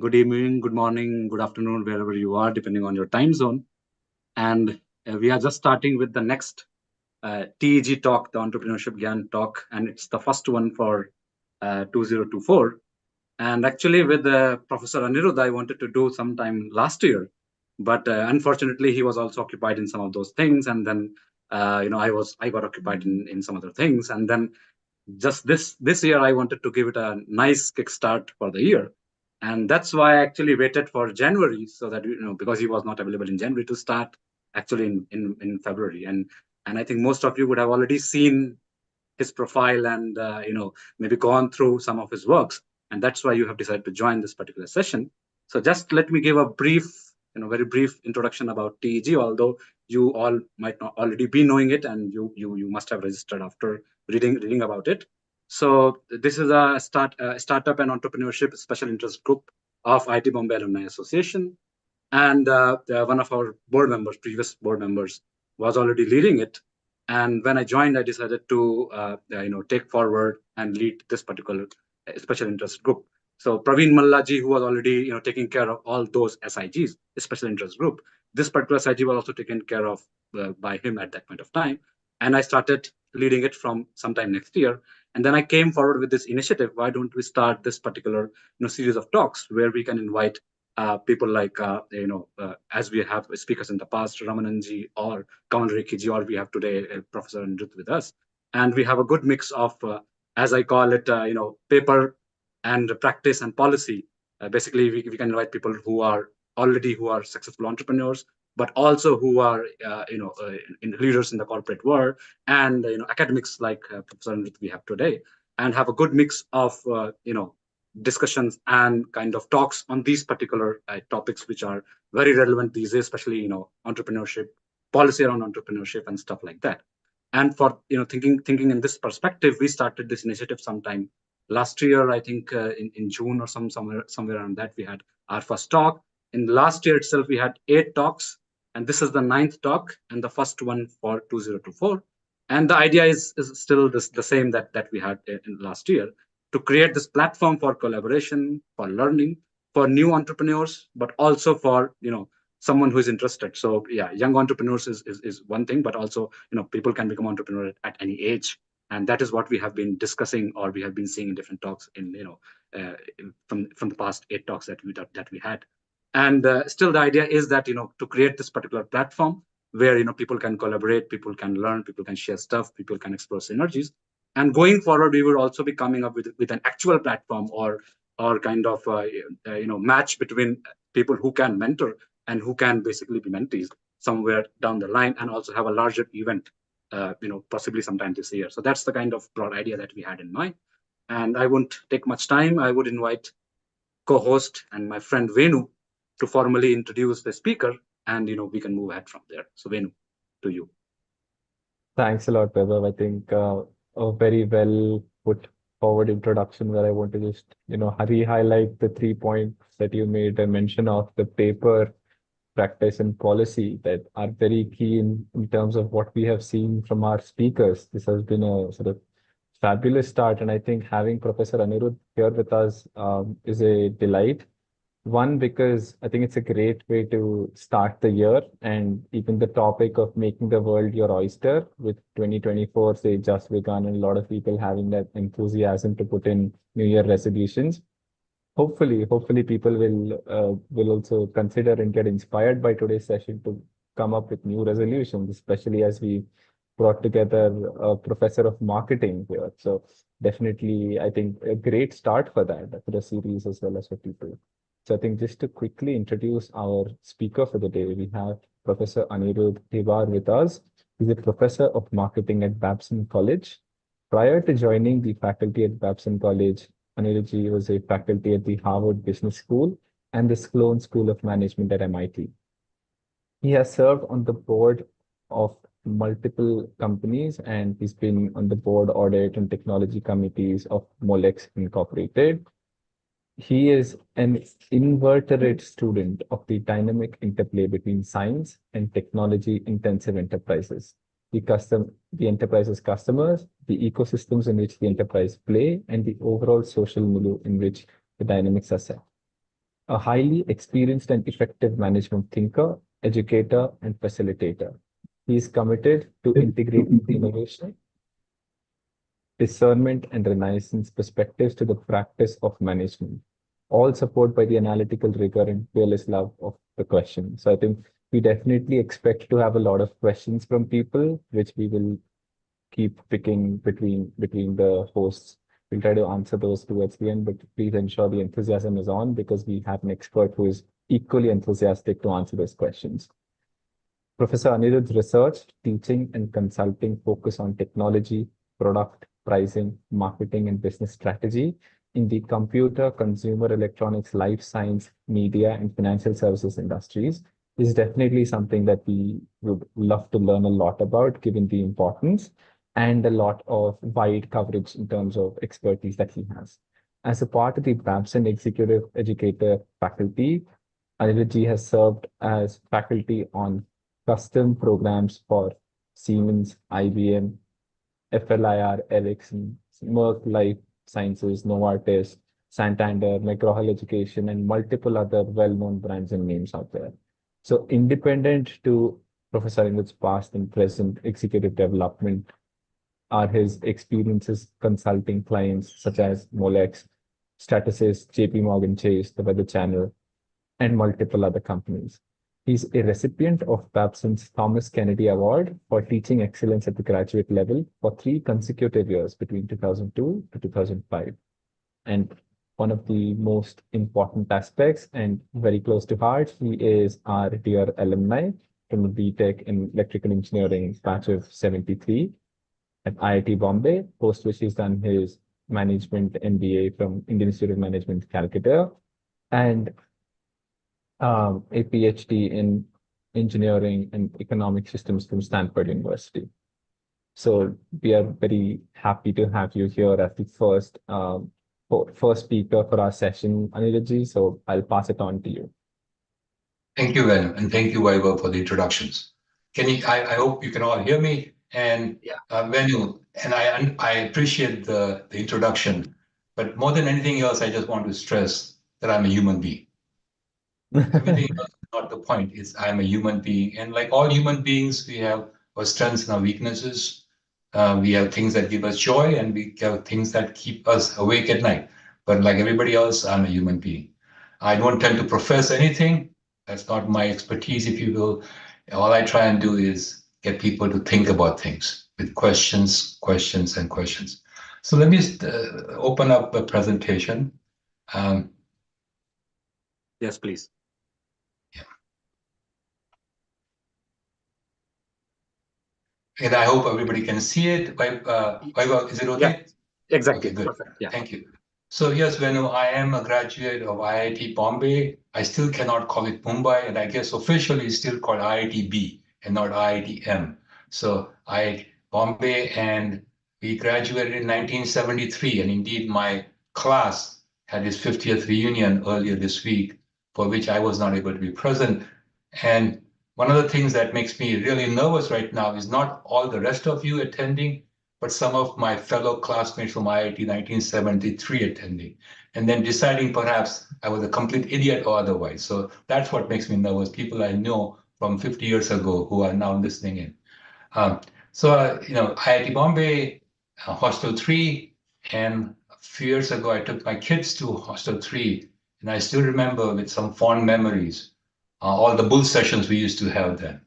good evening, good morning, good afternoon, wherever you are, depending on your time zone. And we are just starting with the next TEG talk, the Entrepreneurship Gyan talk, and it's the first one for 2024. And actually, with Professor Anirudh, I wanted to do sometime last year, but unfortunately, he was also occupied in some of those things, and then I got occupied in some other things, and then just this year I wanted to give it a nice kickstart for the year, and that's why I actually waited for January, so that because he was not available in January, to start actually in February. And I think most of you would have already seen his profile and maybe gone through some of his works, and that's why you have decided to join this particular session. So just let me give a brief, very brief introduction about TEG, although you all might not already be knowing it, and you must have registered after reading about it. So this is a startup and entrepreneurship special interest group of IT Bombay Alumni Association, and one of our board members, previous board members, was already leading it. And when I joined, I decided to take forward and lead this particular special interest group. So Praveen Mallaji, who was already taking care of all those SIGs, special interest group, this particular SIG was also taken care of by him at that point of time. And I started leading it from sometime next year. And then I came forward with this initiative. Why don't we start this particular series of talks where we can invite people like as we have speakers in the past, Ramananji or Kamal Rekiji, or we have today Professor Anirudh with us, and we have a good mix of, as I call it, paper and practice and policy. Basically, we can invite people who are successful entrepreneurs, but also who are in leaders in the corporate world, and academics like Professor Anirudh we have today, and have a good mix of discussions and kind of talks on these particular topics, which are very relevant these days, especially entrepreneurship, policy around entrepreneurship, and stuff like that. And for thinking in this perspective, we started this initiative sometime last year. I think in June or somewhere around that, we had our first talk. In last year itself, we had 8 talks, and this is the 9th talk and the first one for 2024. And the idea is still the same that we had in last year, to create this platform for collaboration, for learning, for new entrepreneurs, but also for someone who is interested. So yeah, young entrepreneurs is one thing, but also people can become entrepreneur at any age, and that is what we have been discussing, or we have been seeing in different talks in from the past 8 talks that we had. And still the idea is that to create this particular platform where people can collaborate, people can learn, people can share stuff, people can explore synergies. And going forward, we will also be coming up with an actual platform, or kind of match between people who can mentor and who can basically be mentees somewhere down the line, and also have a larger event possibly sometime this year. So that's the kind of broad idea that we had in mind. And I won't take much time. I would invite co-host and my friend Venu to formally introduce the speaker, and we can move ahead from there. So Venu, to you. Thanks a lot, Vaibhav. I think a very well put forward introduction where I want to just, highlight the 3 points that you made a mention of: the paper, practice, and policy, that are very key in terms of what we have seen from our speakers. This has been a sort of fabulous start, and I think having Professor Anirudh here with us is a delight. One, because I think it's a great way to start the year, and even the topic of making the world your oyster, with 2024 say just begun, and a lot of people having that enthusiasm to put in New Year resolutions. Hopefully people will also consider and get inspired by today's session to come up with new resolutions, especially as we brought together a professor of marketing here. So definitely, I think a great start for that, for the series as well as for people. So I think just to quickly introduce our speaker for the day, we have Professor Anirudh Dhebar with us. He's a professor of marketing at Babson College. Prior to joining the faculty at Babson College, Anirudh was a faculty at the Harvard Business School and the Sloan School of Management at MIT. He has served on the board of multiple companies, and he's been on the board, audit, and technology committees of Molex Incorporated. He is an inveterate student of the dynamic interplay between science and technology-intensive enterprises, the enterprise's customers, the ecosystems in which the enterprise play, and the overall social milieu in which the dynamics are set. a highly experienced and effective management thinker, educator, and facilitator. He is committed to integrating innovation, discernment, and renaissance perspectives to the practice of management, all supported by the analytical rigor and fearless love of the question. So I think we definitely expect to have a lot of questions from people, which we will keep picking between the hosts. We'll try to answer those towards the end, but please ensure the enthusiasm is on because we have an expert who is equally enthusiastic to answer those questions. Professor Anirudh's research, teaching, and consulting focus on technology, product, pricing, marketing, and business strategy in the computer, consumer electronics, life science, media, and financial services industries is definitely something that we would love to learn a lot about, given the importance and a lot of wide coverage in terms of expertise that he has. As a part of the Babson Executive Educator faculty, Anirudh has served as faculty on custom programs for Siemens, IBM, FLIR, Ericsson, Merck Life Sciences, Novartis, Santander, McGraw-Hill Education, and multiple other well-known brands and names out there. So independent to Professor Anirudh's past and present executive development are his experiences consulting clients such as Molex, Stratasys, JP Morgan Chase, The Weather Channel, and multiple other companies. He's a recipient of Babson's Thomas Kennedy Award for teaching excellence at the graduate level for 3 consecutive years between 2002 to 2005. And one of the most important aspects and very close to heart, he is our dear alumni from the B.Tech in Electrical Engineering batch of 73 at IIT Bombay, post which he's done his management MBA from Indian Institute of Management, Calcutta, and a PhD in engineering and economic systems from Stanford University. So we are very happy to have you here as the first speaker for our session, Anirudh. So I'll pass it on to you. Thank you, Venu, and thank you, Vaibhav, for the introductions. I hope you can all hear me. And Venu, and I appreciate the introduction, but more than anything else, I just want to stress that I'm a human being. Everything else is not the point. It's I'm a human being, and like all human beings, we have our strengths and our weaknesses. We have things that give us joy, and we have things that keep us awake at night. But like everybody else, I'm a human being. I don't tend to profess anything. That's not my expertise, if you will. All I try and do is get people to think about things with questions, questions, and questions. So let me open up the presentation. Yes, please. And I hope everybody can see it. Vaibhav, is it okay? Yeah, exactly. Okay, good. Perfect. Yeah. Thank you. So yes, Venu, I am a graduate of IIT Bombay. I still cannot call it Mumbai, and I guess officially it's still called IIT B and not IIT M. So IIT Bombay, and we graduated in 1973, and indeed my class had its 50th reunion earlier this week, for which I was not able to be present. And one of the things that makes me really nervous right now is not all the rest of you attending, but some of my fellow classmates from IIT 1973 attending, and then deciding perhaps I was a complete idiot or otherwise. So that's what makes me nervous, people I know from 50 years ago who are now listening in. IIT Bombay, Hostel 3, and a few years ago, I took my kids to Hostel 3, and I still remember with some fond memories all the bull sessions we used to have then.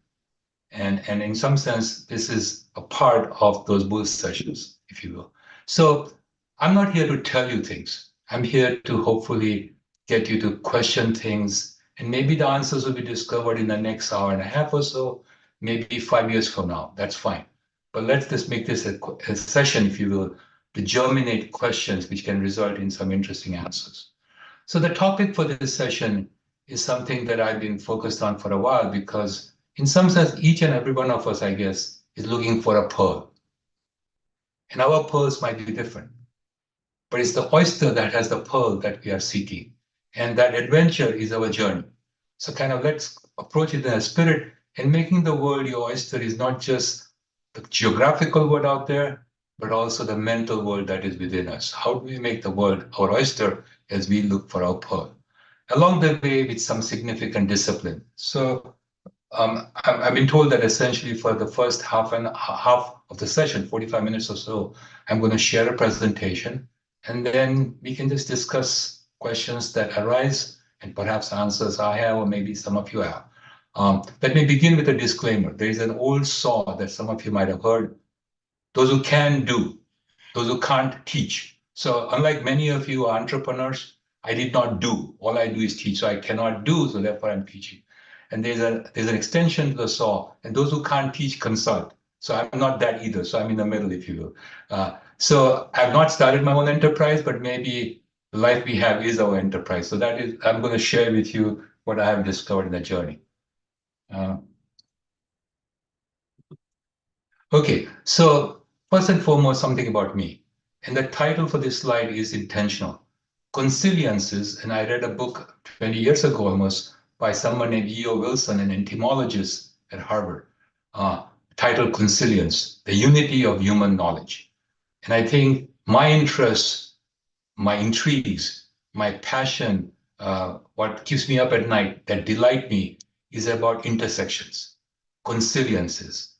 And in some sense, this is a part of those bull sessions, if you will. So I'm not here to tell you things. I'm here to hopefully get you to question things, and maybe the answers will be discovered in the next hour and a half or so, maybe 5 years from now. That's fine. But let's just make this a session, if you will, to germinate questions which can result in some interesting answers. So the topic for this session is something that I've been focused on for a while, because in some sense, each and every one of us, I guess, is looking for a pearl. And our pearls might be different, but it's the oyster that has the pearl that we are seeking. And that adventure is our journey. So kind of let's approach it in a spirit, and making the world your oyster is not just the geographical world out there, but also the mental world that is within us. How do we make the world our oyster as we look for our pearl? along the way with some significant discipline. So I've been told that essentially for the first half of the session, 45 minutes or so, I'm going to share a presentation, and then we can just discuss questions that arise and perhaps answers I have or maybe some of you have. Let me begin with a disclaimer. There is an old saw that some of you might have heard. Those who can do, those who can't teach. So unlike many of you are entrepreneurs, I did not do. All I do is teach. So I cannot do, so therefore I'm teaching. And there's an extension to the saw, and those who can't teach consult. So I'm not that either. So I'm in the middle, if you will. So I've not started my own enterprise, but maybe the life we have is our enterprise. So that is, I'm going to share with you what I have discovered in the journey. Okay, so first and foremost, something about me. And the title for this slide is intentional. Consiliences, and I read a book 20 years ago almost by someone named E.O. Wilson, an entomologist at Harvard, titled Consilience, the Unity of Human Knowledge. And I think my interests, my intrigues, my passion, what keeps me up at night, that delight me, is about intersections, consiliences.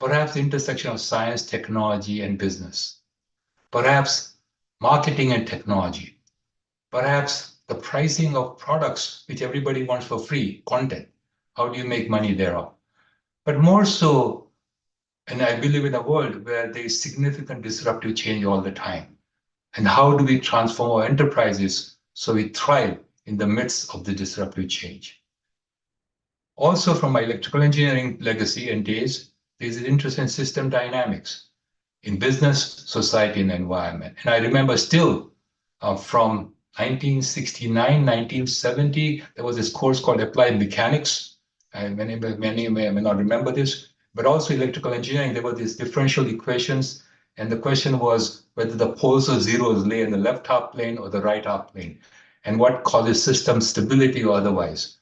Perhaps the intersection of science, technology, and business. Perhaps marketing and technology. Perhaps the pricing of products, which everybody wants for free, content. How do you make money thereof? But more so, and I believe in a world where there is significant disruptive change all the time. And how do we transform our enterprises so we thrive in the midst of the disruptive change? Also, from my electrical engineering legacy and days, there's an interest in system dynamics in business, society, and environment. And I remember still from 1969, 1970, there was this course called Applied Mechanics. Many may not remember this, but also electrical engineering, there were these differential equations. And the question was whether the poles or zeros lay in the left half plane or the right half plane, and what causes system stability or otherwise.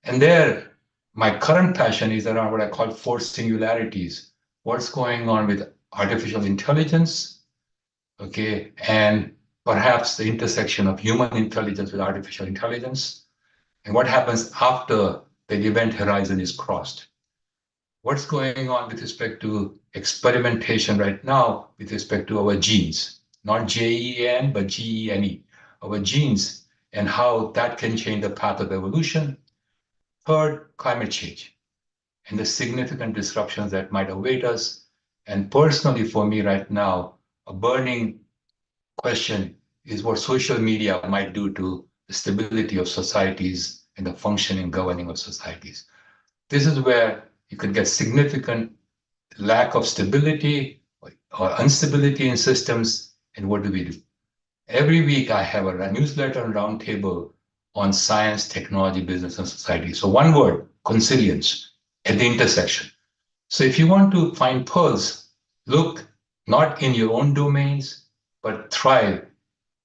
And there, my current passion is around what I call four singularities. What's going on with artificial intelligence, okay, and perhaps the intersection of human intelligence with artificial intelligence, and what happens after the event horizon is crossed. What's going on with respect to experimentation right now with respect to our genes, not J-E-N, but G-E-N-E, our genes, and how that can change the path of evolution. Third, climate change and the significant disruptions that might await us. And personally, for me right now, a burning question is what social media might do to the stability of societies and the functioning governing of societies. This is where you could get significant lack of stability or instability in systems. And what do we do? Every week I have a newsletter and roundtable on science, technology, business, and society. So one word, consilience, at the intersection. So if you want to find pearls, look not in your own domains, but thrive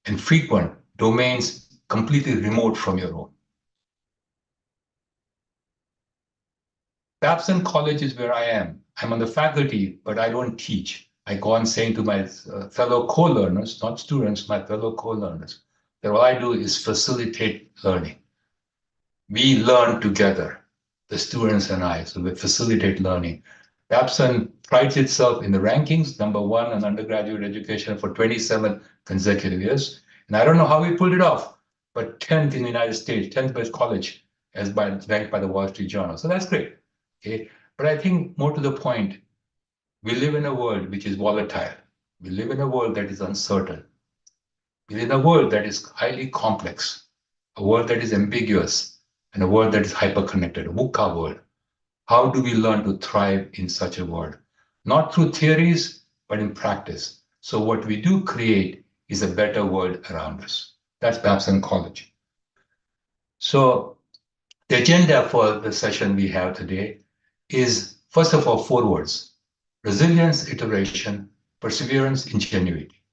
and frequent domains completely remote from your own. Babson College is where I am. I'm on the faculty, but I don't teach. I go on saying to my fellow co-learners, not students, my fellow co-learners, that all I do is facilitate learning. We learn together, the students and I, so we facilitate learning. Babson prides itself in the rankings, #1 in undergraduate education for 27 consecutive years. And I don't know how we pulled it off, but 10th in the United States, 10th best college as ranked by the Wall Street Journal. So that's great. Okay. But I think more to the point, we live in a world which is volatile. We live in a world that is uncertain. We live in a world that is highly complex, a world that is ambiguous, and a world that is hyper-connected, a VUCA world. How do we learn to thrive in such a world? Not through theories, but in practice. So what we do create is a better world around us. That's Babson College. So the agenda for the session we have today is, first of all, 4 words: resilience, iteration, perseverance, ingenuity.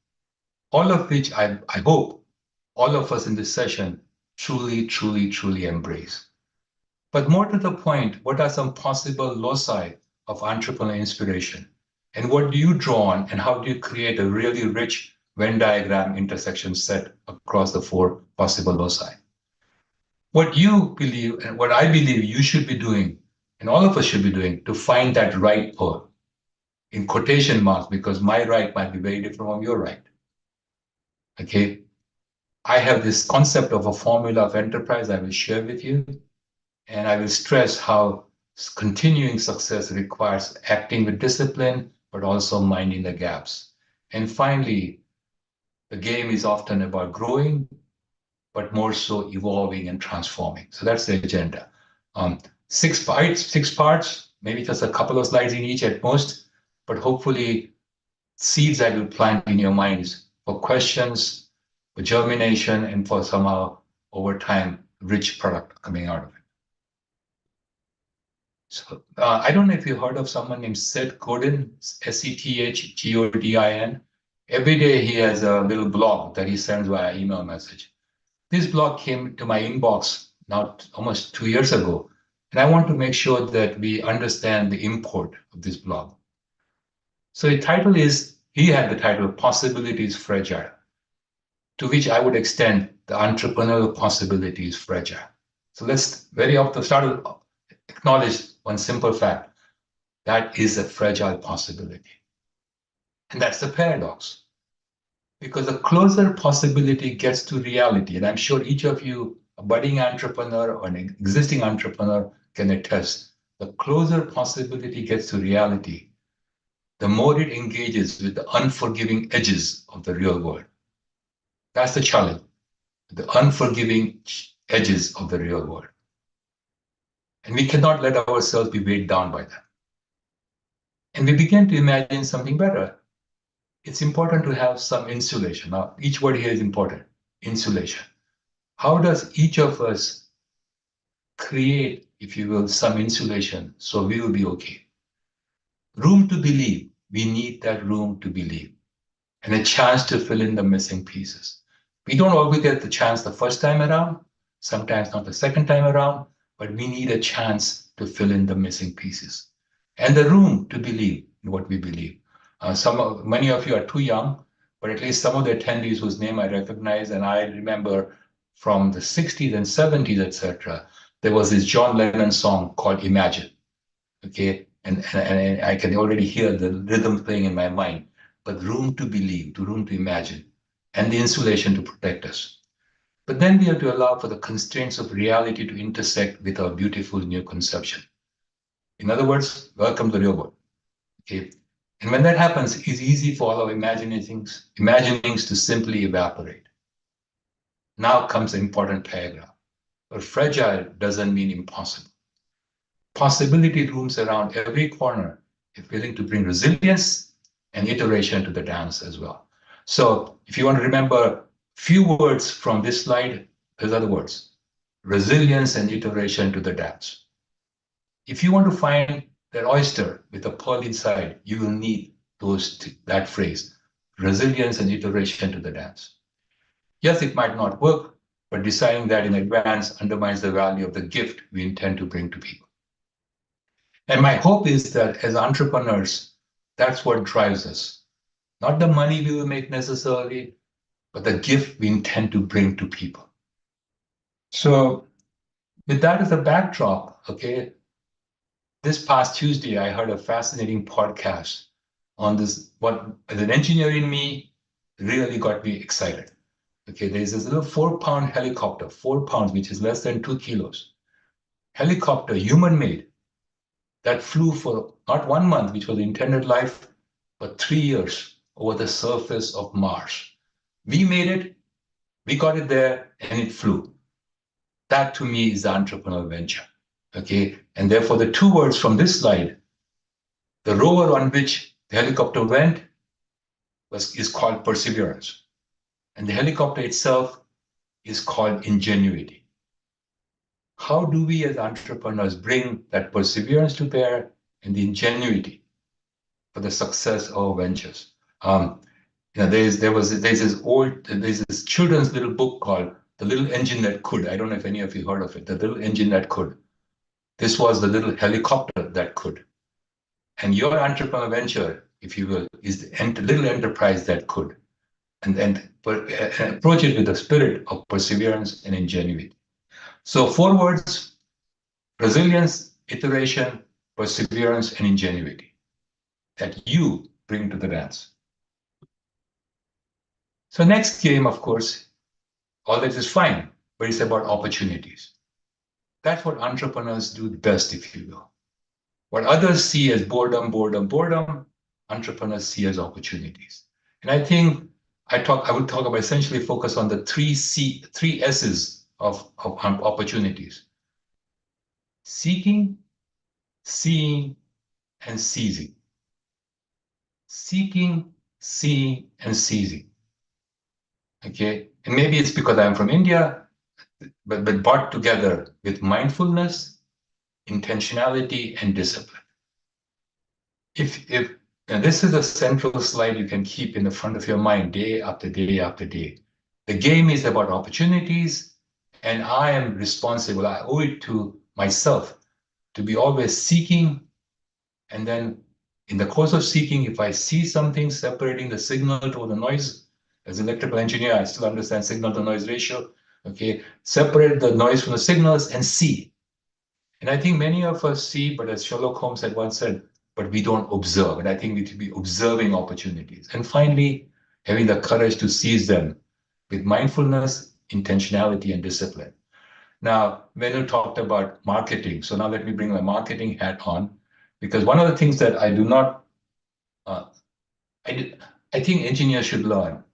All of which I hope all of us in this session truly embrace. But more to the point, what are some possible loci of entrepreneurial inspiration? And what do you draw on, and how do you create a really rich Venn diagram intersection set across the 4 possible loci? what you believe and what I believe you should be doing, and all of us should be doing, to find that right pearl, in quotation marks, because my right might be very different from your right. Okay. I have this concept of a formula of enterprise I will share with you, and I will stress how continuing success requires acting with discipline, but also minding the gaps. And finally, the game is often about growing, but more so evolving and transforming. So that's the agenda. 6 parts, maybe just a couple of slides in each at most, but hopefully seeds I will plant in your minds for questions, for germination, and for somehow over time, rich product coming out of it. So I don't know if you heard of someone named Seth Godin, Sethgodin. Every day he has a little blog that he sends via email message. This blog came to my inbox now almost 2 years ago, and I want to make sure that we understand the import of this blog. So the title is, he had the title, Possibility is Fragile, to which I would extend the entrepreneurial possibility is fragile. So let's very off the start acknowledge one simple fact. That is a fragile possibility. And that's the paradox. Because the closer possibility gets to reality, and I'm sure each of you, a budding entrepreneur or an existing entrepreneur, can attest, the closer possibility gets to reality, the more it engages with the unforgiving edges of the real world. That's the challenge, the unforgiving edges of the real world. And we cannot let ourselves be weighed down by that. And we begin to imagine something better. It's important to have some insulation. Now, each word here is important, insulation. How does each of us create, if you will, some insulation so we will be okay? Room to believe. We need that room to believe and a chance to fill in the missing pieces. We don't always get the chance the first time around, sometimes not the second time around, but we need a chance to fill in the missing pieces and the room to believe in what we believe. Many of you are too young, but at least some of the attendees whose name I recognize, and I remember from the 60s and 70s, etc., there was this John Lennon song called Imagine. Okay, and I can already hear the rhythm playing in my mind. But room to believe, to room to imagine, and the insulation to protect us. But then we have to allow for the constraints of reality to intersect with our beautiful new conception. In other words, welcome to the real world. Okay. And when that happens, it's easy for all our imaginings to simply evaporate. Now comes the important paragraph. But fragile doesn't mean impossible. Possibility rooms around every corner if willing to bring resilience and iteration to the dance as well. So if you want to remember few words from this slide, those are the words. Resilience and iteration to the dance. If you want to find that oyster with a pearl inside, you will need that phrase, resilience and iteration to the dance. Yes, it might not work, but deciding that in advance undermines the value of the gift we intend to bring to people. And my hope is that as entrepreneurs, that's what drives us. Not the money we will make necessarily, but the gift we intend to bring to people. So with that as a backdrop, okay, this past Tuesday, I heard a fascinating podcast on this, what as an engineer in me really got me excited. Okay, there's this little 4-pound helicopter, 4 pounds, which is less than 2 kilos. Helicopter, human-made, that flew for not 1 month, which was the intended life, but 3 years over the surface of Mars. We made it, we got it there, and it flew. That to me is the entrepreneurial venture. Okay, and therefore the 2 words from this slide, the rover on which the helicopter went is called Perseverance. And the helicopter itself is called Ingenuity. How do we as entrepreneurs bring that perseverance to bear and the ingenuity for the success of our ventures? There's this children's little book called The Little Engine That Could. I don't know if any of you heard of it, The Little Engine That Could. This was the little helicopter that could. And your entrepreneurial venture, if you will, is the little enterprise that could. And approach it with the spirit of perseverance and ingenuity. So 4 words: resilience, iteration, perseverance, and ingenuity that you bring to the dance. So next game, of course, all that is fine, but it's about opportunities. That's what entrepreneurs do best, if you will. What others see as boredom, entrepreneurs see as opportunities. And I think I would talk about essentially focus on the three S's of opportunities: seeking, seeing, and seizing. Seeking, seeing, and seizing. Okay, and maybe it's because I'm from India, but brought together with mindfulness, intentionality, and discipline. And this is a central slide you can keep in the front of your mind day after day after day. The game is about opportunities, and I am responsible. I owe it to myself to be always seeking. And then in the course of seeking, if I see something separating the signal to the noise, as an electrical engineer, I still understand signal to noise ratio. Okay, separate the noise from the signals and see. And I think many of us see, but as Sherlock Holmes had once said, but we don't observe. And I think we need to be observing opportunities. And finally, having the courage to seize them with mindfulness, intentionality, and discipline. Now, Venu talked about marketing. So now let me bring my marketing hat on, because one of the things that I do not, I think engineers should learn.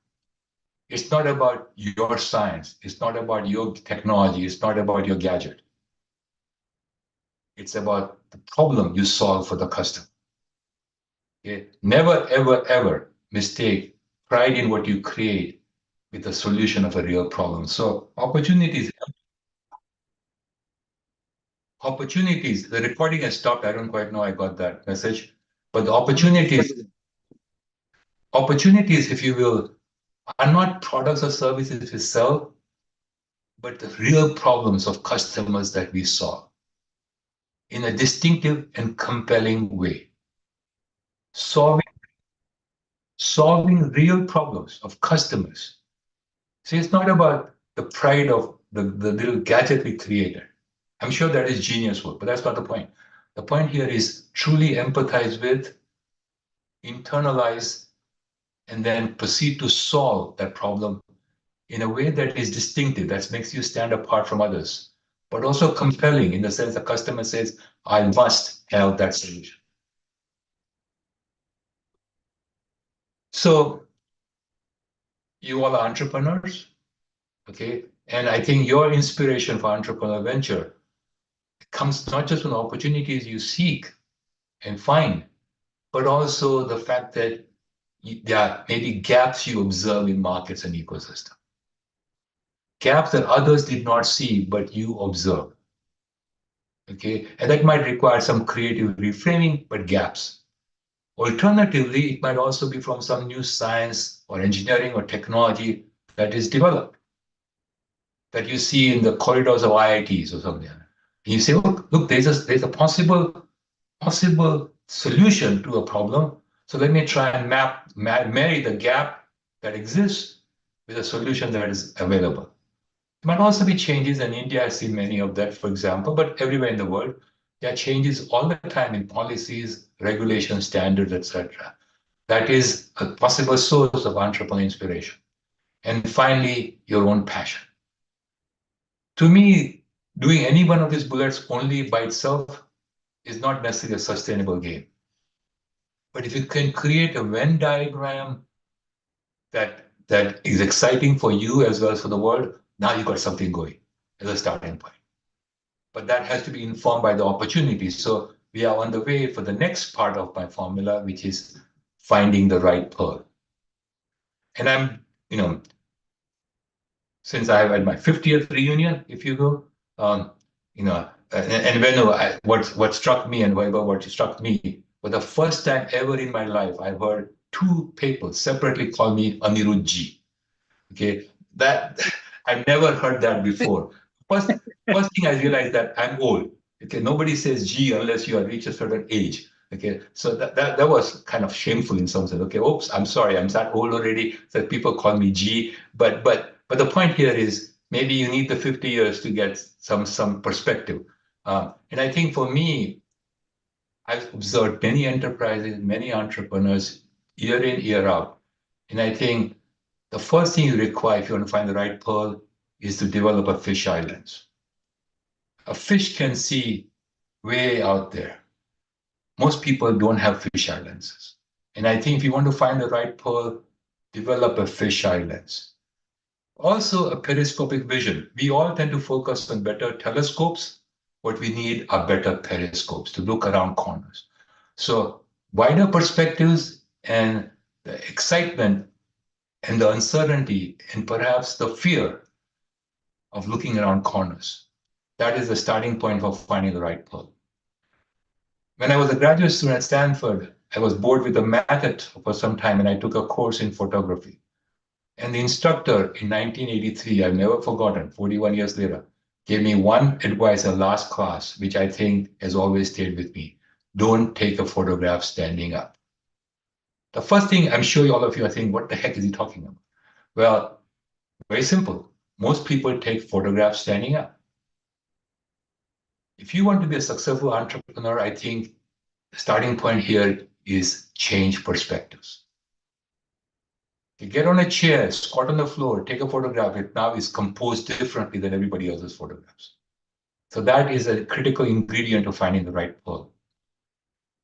It's not about your science. It's not about your technology. It's not about your gadget. It's about the problem you solve for the customer. Okay? Never, ever, ever mistake pride in what you create with the solution of a real problem. So opportunities, the recording has stopped. I don't quite know I got that message, but the opportunities, if you will, are not products or services we sell, but the real problems of customers that we solve in a distinctive and compelling way. Solving real problems of customers. See, it's not about the pride of the little gadget we created. I'm sure that is genius work, but that's not the point. The point here is truly empathize with, internalize, and then proceed to solve that problem in a way that is distinctive, that makes you stand apart from others, but also compelling in the sense the customer says, I must have that solution. So you all are entrepreneurs, okay? And I think your inspiration for entrepreneurial venture comes not just from the opportunities you seek and find, but also the fact that there are maybe gaps you observe in markets and ecosystem. Gaps that others did not see, but you observe. Okay, and that might require some creative reframing, but gaps. Alternatively, it might also be from some new science or engineering or technology that is developed, that you see in the corridors of IITs or something. And you say, look, there's a possible solution to a problem. So let me try and marry the gap that exists with a solution that is available. There might also be changes, and India has seen many of that, for example, but everywhere in the world, there are changes all the time in policies, regulations, standards, etc. That is a possible source of entrepreneurial inspiration. And finally, your own passion. To me, doing any one of these bullets only by itself is not necessarily a sustainable game. But if you can create a Venn diagram that is exciting for you as well as for the world, now you've got something going as a starting point. But that has to be informed by the opportunities. So we are on the way for the next part of my formula, which is finding the right pearl. And I'm, since I have had my 50th reunion, if you will, and when what struck me and what struck me, for the first time ever in my life, I've heard 2 people separately call me Anirudh Ji. Okay, that I've never heard that before. First thing I realized that I'm old. Okay, nobody says G unless you have reached a certain age. Okay, so that was kind of shameful in some sense. Okay, oops, I'm sorry, I'm that old already. So people call me G. But the point here is maybe you need the 50 years to get some perspective. And I think for me, I've observed many enterprises, many entrepreneurs, year in, year out. And I think the first thing you require if you want to find the right pearl is to develop a fisheye lens. A fish can see way out there. Most people don't have fisheye lenses. And I think if you want to find the right pearl, develop a fisheye lens. Also, a periscopic vision. We all tend to focus on better telescopes. What we need are better periscopes to look around corners. So wider perspectives and the excitement and the uncertainty and perhaps the fear of looking around corners. That is the starting point for finding the right pearl. When I was a graduate student at Stanford, I was bored with the method for some time and I took a course in photography. And the instructor in 1983, I've never forgotten, 41 years later, gave me one advice in last class, which I think has always stayed with me. Don't take a photograph standing up. The first thing, I'm sure all of you are thinking, what the heck is he talking about? Well, very simple. Most people take photographs standing up. If you want to be a successful entrepreneur, I think the starting point here is change perspectives. You get on a chair, squat on the floor, take a photograph. It now is composed differently than everybody else's photographs. So that is a critical ingredient of finding the right pearl.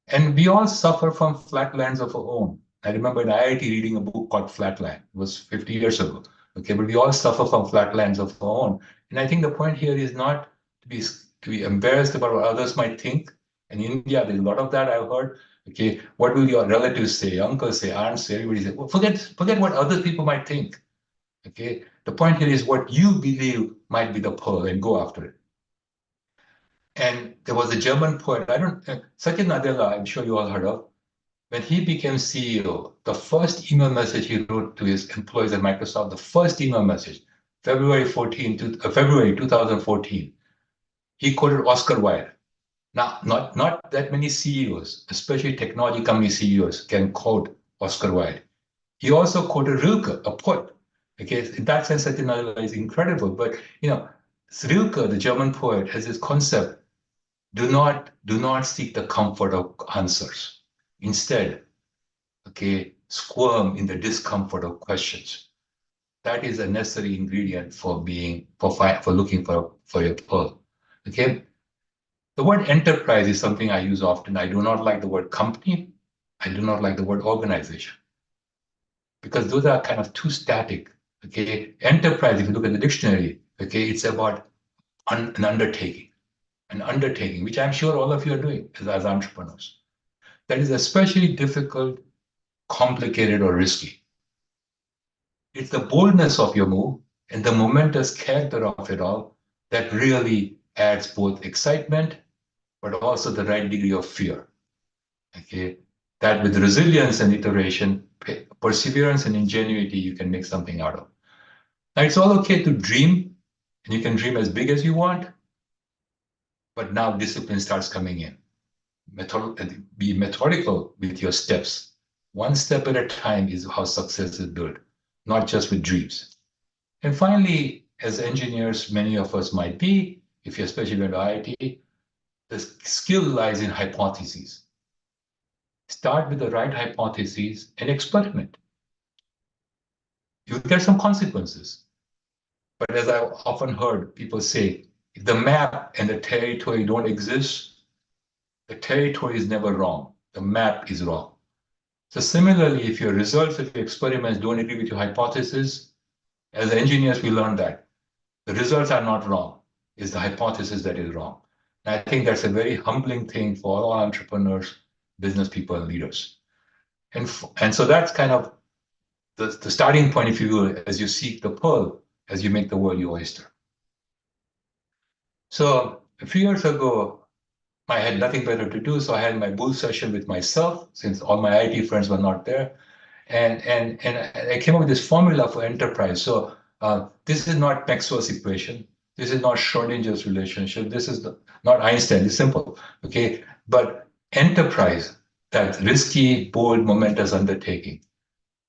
And we all suffer from flatlands of our own. I remember in IIT reading a book called Flatland. It was 50 years ago. Okay, but we all suffer from flatlands of our own. And I think the point here is not to be embarrassed about what others might think. In India, there's a lot of that I've heard. Okay, what will your relatives say, uncles say, aunts say, everybody say? Well, forget what other people might think. Okay, the point here is what you believe might be the pearl and go after it. And there was a German poet, Satya Nadella, I'm sure you all heard of. When he became CEO, the first email message he wrote to his employees at Microsoft, the first email message, February 2014, he quoted Oscar Wilde. Now, not that many CEOs, especially technology company CEOs, can quote Oscar Wilde. He also quoted Rilke, a poet. Okay, in that sense, Satya Nadella is incredible. But Rilke, the German poet, has this concept: do not seek the comfort of answers. Instead, okay, squirm in the discomfort of questions. That is a necessary ingredient for looking for your pearl. Okay. The word enterprise is something I use often. I do not like the word company. I do not like the word organization, because those are kind of too static. Okay, enterprise, if you look at the dictionary, okay, it's about an undertaking, which I'm sure all of you are doing as entrepreneurs. That is especially difficult, complicated, or risky. It's the boldness of your move and the momentous character of it all that really adds both excitement, but also the right degree of fear. Okay, that with resilience and iteration, perseverance and ingenuity, you can make something out of. Now, it's all okay to dream, and you can dream as big as you want, but now discipline starts coming in. Be methodical with your steps. One step at a time is how success is built, not just with dreams. And finally, as engineers, many of us might be, if you especially went to IIT, the skill lies in hypotheses. Start with the right hypotheses and experiment. You'll get some consequences. But as I've often heard people say, if the map and the territory don't exist, the territory is never wrong. The map is wrong. So similarly, if your results of your experiments don't agree with your hypothesis, as engineers, we learn that the results are not wrong. It's the hypothesis that is wrong. And I think that's a very humbling thing for all entrepreneurs, business people, and leaders. And so that's kind of the starting point, if you will, as you seek the pearl, as you make the world your oyster. So a few years ago, I had nothing better to do, so I had my bull session with myself, since all my IT friends were not there. And I came up with this formula for enterprise. So this is not Maxwell's equation. This is not Schrodinger's relationship. This is not Einstein. It's simple, okay? But enterprise, that risky, bold, momentous undertaking,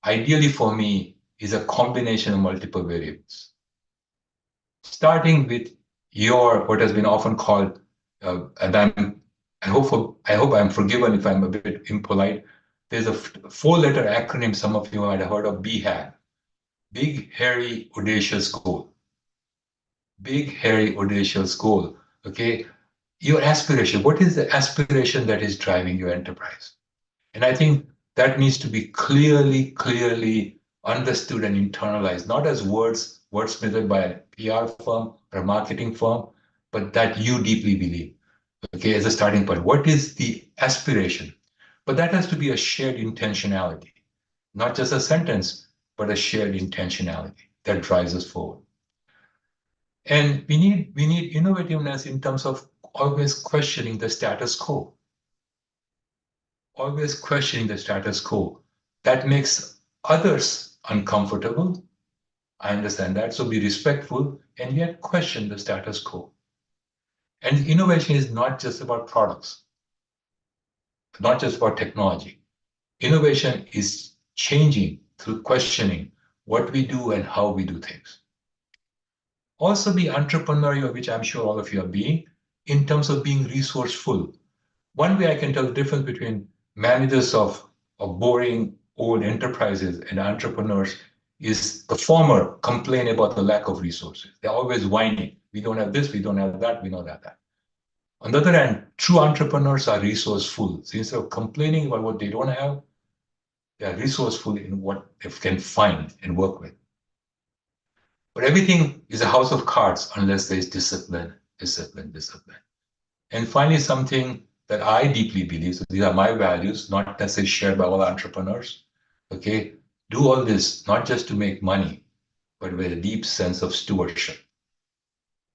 ideally for me, is a combination of multiple variables. starting with your, what has been often called, and I hope I'm forgiven if I'm a bit impolite. There's a 4-letter acronym some of you might have heard of, BHAG. Big, hairy, audacious goal. Big, hairy, audacious goal. Okay, your aspiration. What is the aspiration that is driving your enterprise? And I think that needs to be clearly understood and internalized, not as wordsmithed by a PR firm or a marketing firm, but that you deeply believe. Okay, as a starting point, what is the aspiration? But that has to be a shared intentionality, not just a sentence, but a shared intentionality that drives us forward. And we need innovativeness in terms of always questioning the status quo. Always questioning the status quo. That makes others uncomfortable. I understand that. So be respectful and yet question the status quo. And innovation is not just about products, not just about technology. Innovation is changing through questioning what we do and how we do things. Also be entrepreneurial, which I'm sure all of you are being, in terms of being resourceful. One way I can tell the difference between managers of boring old enterprises and entrepreneurs is the former complain about the lack of resources. They're always whining. We don't have this, we don't have that, we don't have that. On the other hand, true entrepreneurs are resourceful. So instead of complaining about what they don't have, they are resourceful in what they can find and work with. But everything is a house of cards unless there is discipline. And finally, something that I deeply believe, so these are my values, not necessarily shared by all entrepreneurs. Okay, do all this not just to make money, but with a deep sense of stewardship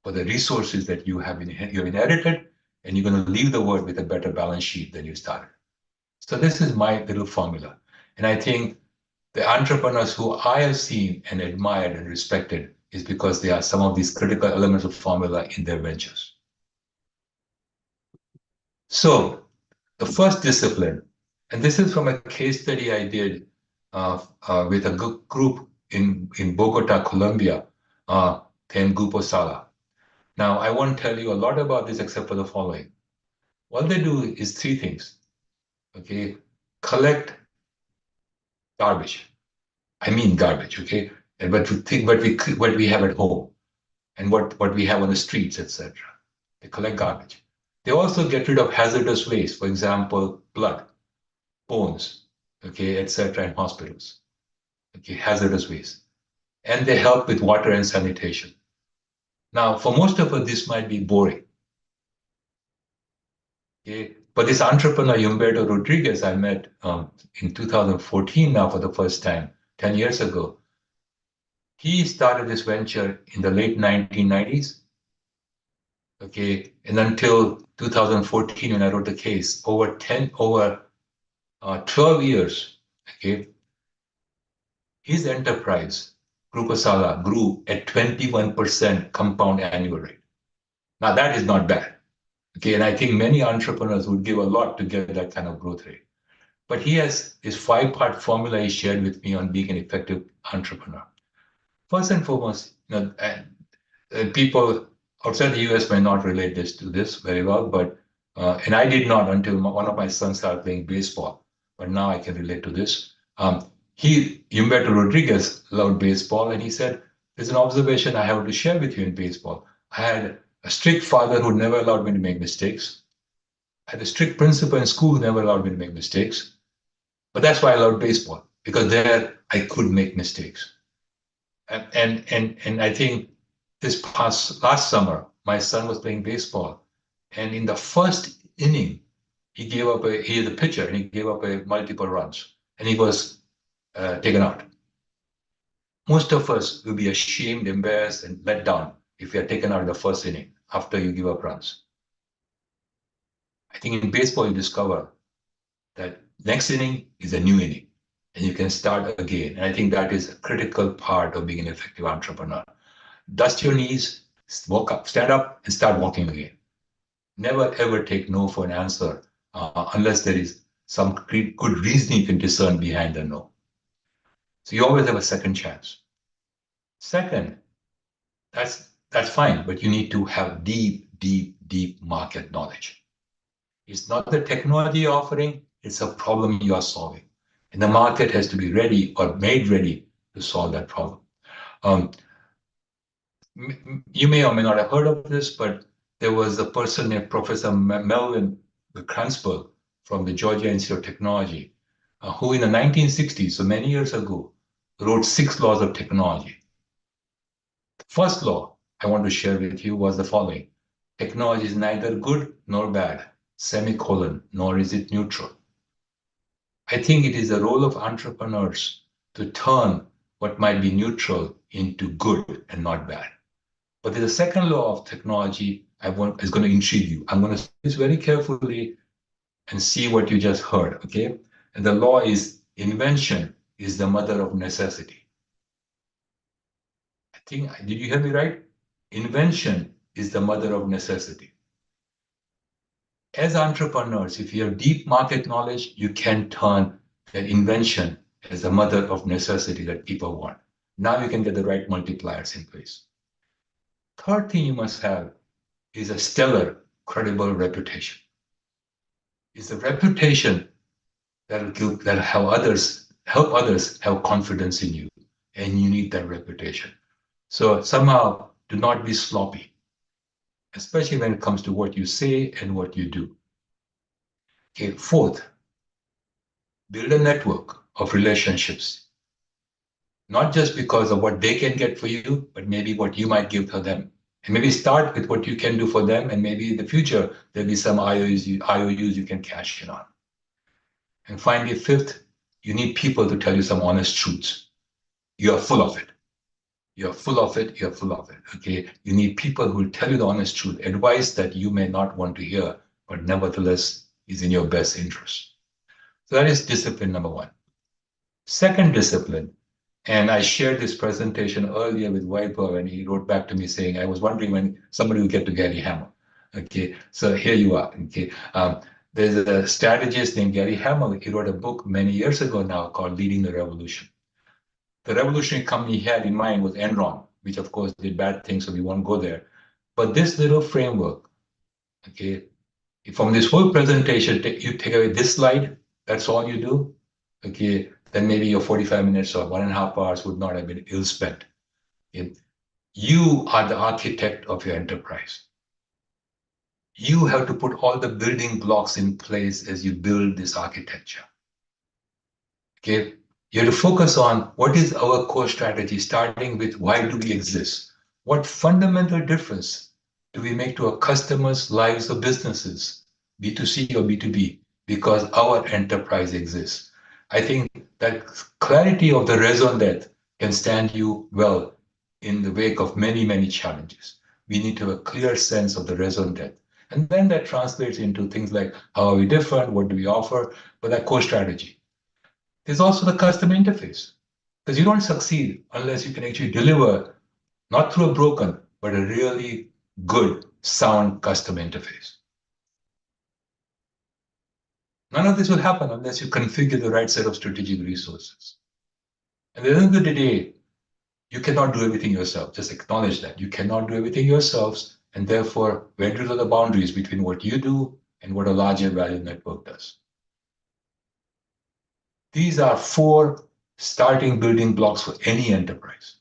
for the resources that you have inherited, and you're going to leave the world with a better balance sheet than you started. So this is my little formula. And I think the entrepreneurs who I have seen and admired and respected is because they are some of these critical elements of formula in their ventures. So the first discipline, and this is from a case study I did with a group in Bogota, Colombia, named Grupo Sala. Now, I won't tell you a lot about this except for the following. What they do is 3 things. Okay, collect garbage. I mean garbage. Okay, and what we have at home, and what we have on the streets, etc. They collect garbage. They also get rid of hazardous waste, for example, blood, bones, okay, etc. in hospitals. Okay, hazardous waste, and they help with water and sanitation. Now, for most of us, this might be boring. Okay, but this entrepreneur, Humberto Rodriguez, I met in 2014 now for the first time, 10 years ago. He started this venture in the late 1990s. Okay, and until 2014, when I wrote the case, over 12 years, okay, his enterprise, Grupo Sala, grew at 21% compound annual rate. Now that is not bad. Okay, and I think many entrepreneurs would give a lot to get that kind of growth rate. But he has his 5-part formula he shared with me on being an effective entrepreneur. First and foremost, people outside the US may not relate to this very well, but and I did not until one of my sons started playing baseball. But now I can relate to this. Humberto Rodriguez loved baseball, and he said, "There's an observation I have to share with you in baseball. I had a strict father who never allowed me to make mistakes. I had a strict principal in school who never allowed me to make mistakes. But that's why I loved baseball, because there I could make mistakes." And I think last summer, my son was playing baseball, and in the first inning, he is a pitcher, and he gave up multiple runs, and he was taken out. Most of us will be ashamed, embarrassed, and let down if we are taken out in the first inning after you give up runs. I think in baseball, you discover that next inning is a new inning, and you can start again. And I think that is a critical part of being an effective entrepreneur. Dust your knees, walk up, stand up, and start walking again. Never ever take no for an answer unless there is some good reason you can discern behind the no. So you always have a second chance. Second, that's That's fine, but you need to have deep, deep, deep market knowledge. It's not the technology offering, it's a problem you are solving. And the market has to be ready or made ready to solve that problem. You may or may not have heard of this, but there was a person named Professor Melvin Kranzberg from the Georgia Institute of Technology, who in the 1960s, so many years ago, wrote 6 laws of technology. The first law I want to share with you was the following: technology is neither good nor bad, semicolon, nor is it neutral. I think it is the role of entrepreneurs to turn what might be neutral into good and not bad. But there's a second law of technology is going to intrigue you. I'm going to say this very carefully and see what you just heard, okay? And the law is invention is the mother of necessity. I think, did you hear me right? Invention is the mother of necessity. As entrepreneurs, if you have deep market knowledge, you can turn that invention as the mother of necessity that people want. Now you can get the right multipliers in place. Third thing you must have is a stellar, credible reputation. It's a reputation that'll help others have confidence in you, and you need that reputation. So somehow do not be sloppy, especially when it comes to what you say and what you do. Okay, fourth, build a network of relationships. Not just because of what they can get for you, but maybe what you might give to them. And maybe start with what you can do for them, and maybe in the future, there'll be some IOUs you can cash in on. And finally, fifth, you need people to tell you some honest truths. You are full of it. You're full of it, you're full of it, okay? You need people who will tell you the honest truth, advice that you may not want to hear, but nevertheless is in your best interest. So that is discipline number 1. Second discipline, and I shared this presentation earlier with Vaibhav, and he wrote back to me saying, I was wondering when somebody will get to Gary Hamel. Okay, so here you are. Okay, there's a strategist named Gary Hamel. He wrote a book many years ago now called Leading the Revolution. The revolutionary company he had in mind was Enron, which of course did bad things, so we won't go there. But this little framework, okay, from this whole presentation, you take away this slide, that's all you do, okay, then maybe your 45 minutes or 1.5 hours would not have been ill spent. Okay? You are the architect of your enterprise. You have to put all the building blocks in place as you build this architecture. Okay? You have to focus on what is our core strategy, starting with why do we exist? What fundamental difference do we make to our customers' lives or businesses, B2C or B2B, because our enterprise exists? I think that clarity of the raison d'etre can stand you well in the wake of many, many challenges. We need to have a clear sense of the raison d'etre. And then that translates into things like how are we different, what do we offer, but that core strategy. There's also the customer interface, because you don't succeed unless you can actually deliver, not through a broken, but a really good, sound customer interface. None of this will happen unless you configure the right set of strategic resources. And at the end of the day, you cannot do everything yourself. Just acknowledge that. You cannot do everything yourselves, and therefore, where are the boundaries between what you do and what a larger value network does? These are 4 starting building blocks for any enterprise.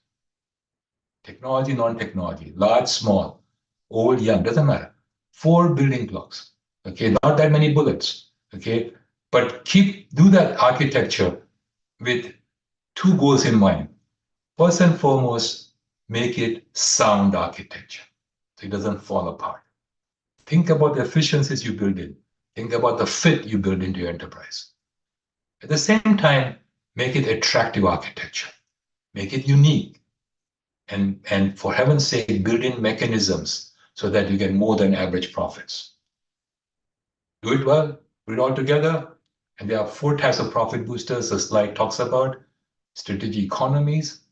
Technology, non-technology, large, small, old, young, doesn't matter. 4 building blocks, okay? Not that many bullets, okay? But do that architecture with 2 goals in mind. First and foremost, make it sound architecture so it doesn't fall apart. Think about the efficiencies you build in. Think about the fit you build into your enterprise. At the same time, make it attractive architecture. Make it unique. And for heaven's sake, build in mechanisms so that you get more than average profits. Do it well, put it all together. And there are 4 types of profit boosters the slide talks about: strategic economies,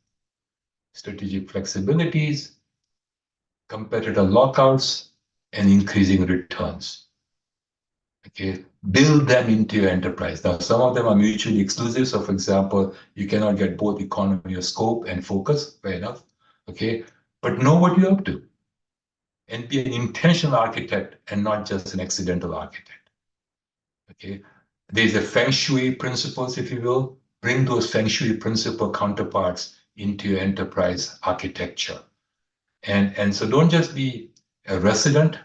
strategic flexibilities, competitor lockouts, and increasing returns. Okay, build them into your enterprise. Now, some of them are mutually exclusive. So, for example, you cannot get both economy of scope and focus. Fair enough. Okay, but know what you're up to. and be an intentional architect and not just an accidental architect. Okay, there's a feng shui principles, if you will. Bring those feng shui principle counterparts into your enterprise architecture. And so don't just be a resident,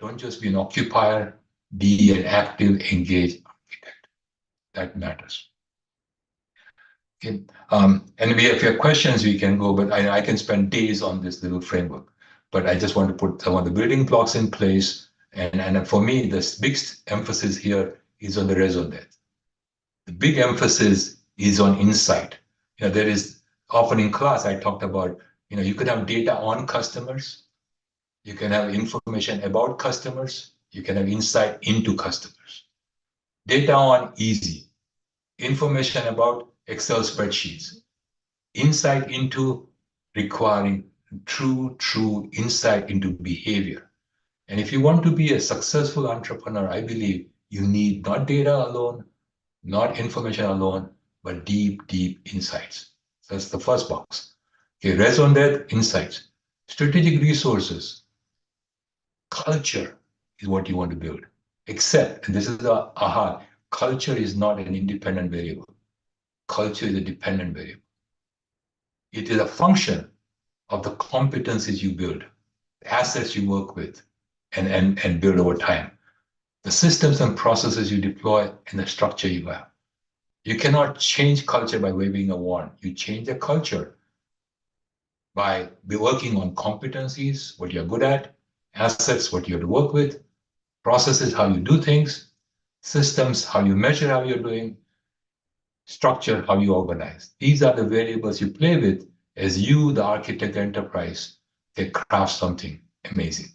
don't just be an occupier, be an active, engaged architect. That matters. Okay. And if you have questions, we can go, but I can spend days on this little framework. But I just want to put some of the building blocks in place. And for me, the biggest emphasis here is on the raison d'etre. The big emphasis is on insight. There is often in class, I talked about, you could have data on customers. You can have information about customers. You can have insight into customers. Data on, easy. Information about, Excel spreadsheets. Insight into, requiring true insight into behavior. And if you want to be a successful entrepreneur, I believe you need not data alone, not information alone, but deep insights. So that's the first box. Okay, raison d'etre, insights. Strategic resources. Culture is what you want to build. Except, and this is the aha, culture is not an independent variable. Culture is a dependent variable. It is a function of the competencies you build, the assets you work with, and build over time. The systems and processes you deploy, and the structure you have. You cannot change culture by waving a wand. You change the culture by working on competencies, what you're good at, assets, what you have to work with, processes, how you do things, systems, how you measure how you're doing, structure, how you organize. These are the variables you play with as you, the architect enterprise, can craft something amazing.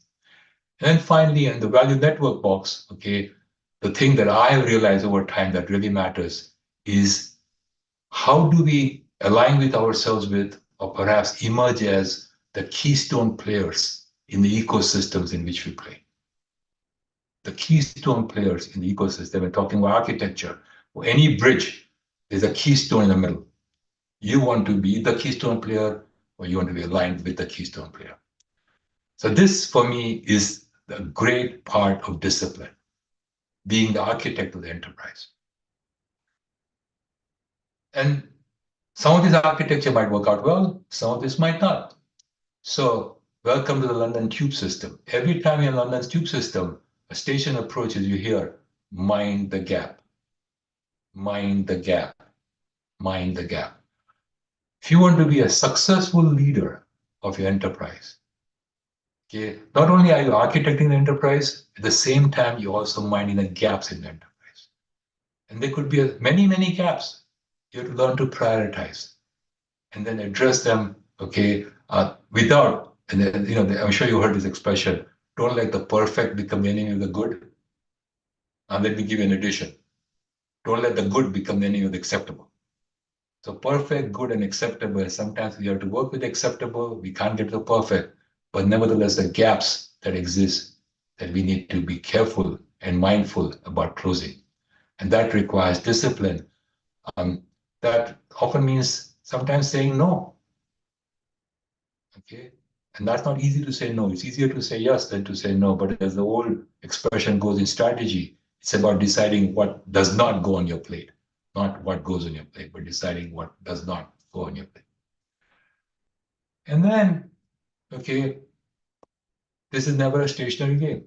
And then finally, in the value network box, okay, the thing that I have realized over time that really matters is how do we align with ourselves with, or perhaps emerge as the keystone players in the ecosystems in which we play. The keystone players in the ecosystem, we're talking about architecture, or any bridge, there's a keystone in the middle. You want to be the keystone player, or you want to be aligned with the keystone player. So this, for me, is the great part of discipline, being the architect of the enterprise. And some of this architecture might work out well, some of this might not. So welcome to the London tube system. Every time you're in London's tube system, a station approaches, you hear, mind the gap, mind the gap, mind the gap. If you want to be a successful leader of your enterprise, okay, not only are you architecting the enterprise, at the same time, you're also minding the gaps in the enterprise. And there could be many gaps. You have to learn to prioritize and then address them, okay, without, and then, I'm sure you heard this expression, don't let the perfect become the enemy of the good. And let me give you an addition. Don't let the good become the enemy of the acceptable. So perfect, good, and acceptable, sometimes we have to work with acceptable, we can't get to perfect, but nevertheless, the gaps that exist that we need to be careful and mindful about closing. And that requires discipline. That often means sometimes saying no. Okay, and that's not easy to say no. It's easier to say yes than to say no. But as the old expression goes in strategy, it's about deciding what does not go on your plate, not what goes on your plate, but deciding what does not go on your plate. And then, okay, this is never a stationary game.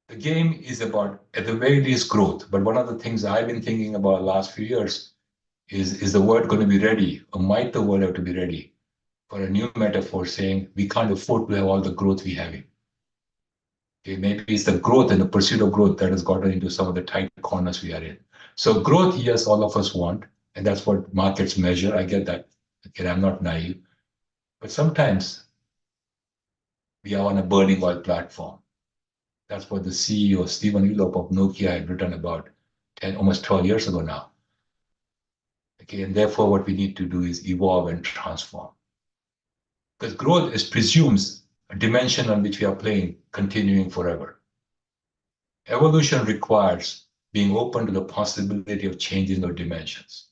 The game is about, at the very least, growth. But one of the things I've been thinking about the last few years is the world going to be ready, or might the world have to be ready for a new metaphor saying we can't afford to have all the growth we have. Okay, maybe it's the growth and the pursuit of growth that has gotten into some of the tight corners we are in. So growth, yes, all of us want, and that's what markets measure. I get that. Okay, I'm not naive. But sometimes we are on a burning oil platform. That's what the CEO, Stephen Elop of Nokia, had written about almost 12 years ago now. Okay, and therefore what we need to do is evolve and transform. Because growth presumes a dimension on which we are playing continuing forever. Evolution requires being open to the possibility of changing those dimensions.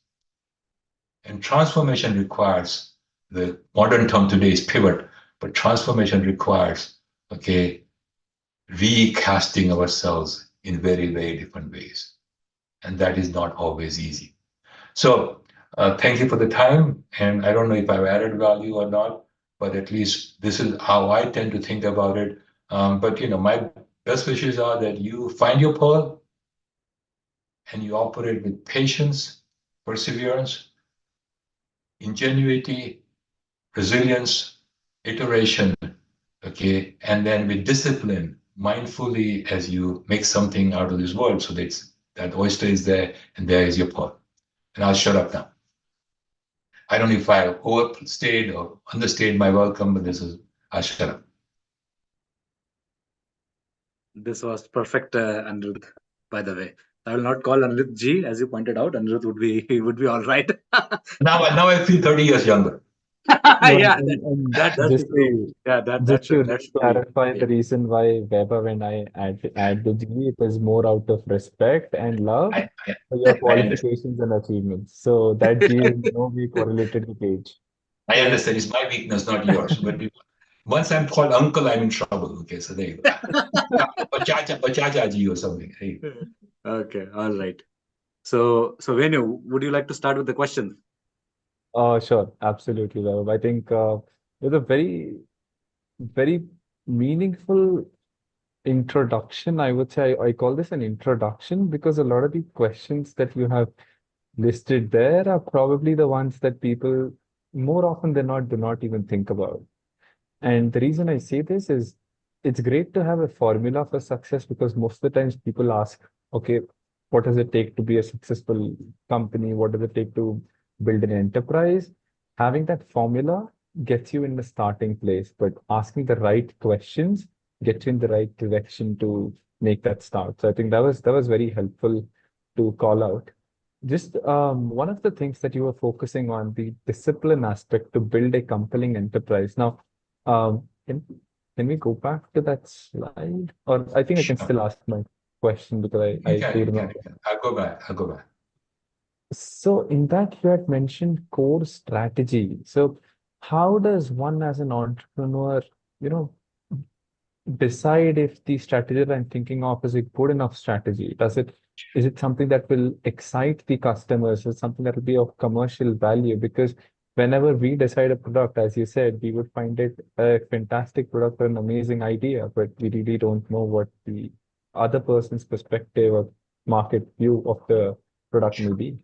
And transformation requires, the modern term today is pivot, but transformation requires, okay, recasting ourselves in very, very different ways. And that is not always easy. So thank you for the time. And I don't know if I've added value or not, but at least this is how I tend to think about it. But my best wishes are that you find your pearl and you operate with patience, perseverance, ingenuity, resilience, iteration, okay, and then with discipline, mindfully as you make something out of this world, so that oyster is there and there is your pearl. And I'll shut up now. I don't know if I overstayed or understayed my welcome, but I'll shut up. This was perfect, Anirudh, by the way. I will not call Anirudh Ji, as you pointed out. Anirudh would be all right. Now I feel 30 years younger. Yeah, And that just should be, yeah, that should be. clarify Yeah. the reason why Vaibhav and I add the G, it is more out of respect and love for your qualifications and achievements. So that G is in no way correlated with age. I understand. It's my weakness, not yours. But once I'm called uncle, I'm in trouble. Okay, so there you go. Bachacha ji or something. Hey. Okay, all right. So Venu, would you like to start with the questions? Sure, absolutely, Vaibhav. I think it's a very, very meaningful introduction. I would say I call this an introduction because a lot of the questions that you have listed there are probably the ones that people more often than not do not even think about. And the reason I say this is it's great to have a formula for success because most of the times people ask, okay, what does it take to be a successful company? What does it take to build an enterprise? Having that formula gets you in the starting place, but asking the right questions gets you in the right direction to make that start. So I think that was very helpful to call out. Just one of the things that you were focusing on, the discipline aspect to build a compelling enterprise. Now, can we go back to that slide? Or I think I can still ask my question because I do remember. I'll go back. So in that you had mentioned core strategy. So how does one as an entrepreneur, decide if the strategy that I'm thinking of is a good enough strategy? Is it something that will excite the customers? Is it something that will be of commercial value? Because whenever we decide a product, as you said, we would find it a fantastic product or an amazing idea, but we really don't know what the other person's perspective or market view of the product may be.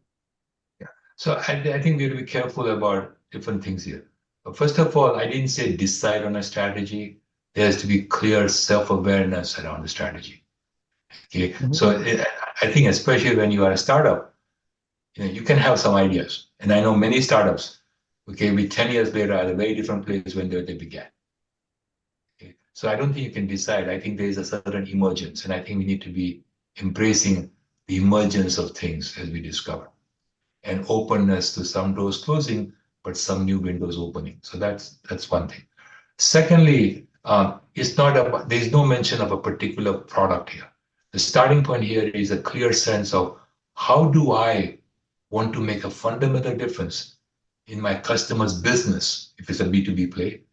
Yeah. So I think we have to be careful about different things here. First of all, I didn't say decide on a strategy. There has to be clear self-awareness around the strategy. Okay. So I think especially when you are a startup, you can have some ideas. And I know many startups, okay, with 10 years later are at a very different place when they began. Okay. So I don't think you can decide. I think there is a certain emergence, and I think we need to be embracing the emergence of things as we discover, and openness to some doors closing, but some new windows opening. So that's one thing. Secondly, it's not about, there's no mention of a particular product here. The starting point here is a clear sense of how do I want to make a fundamental difference in my customer's business, if it's a B2B play,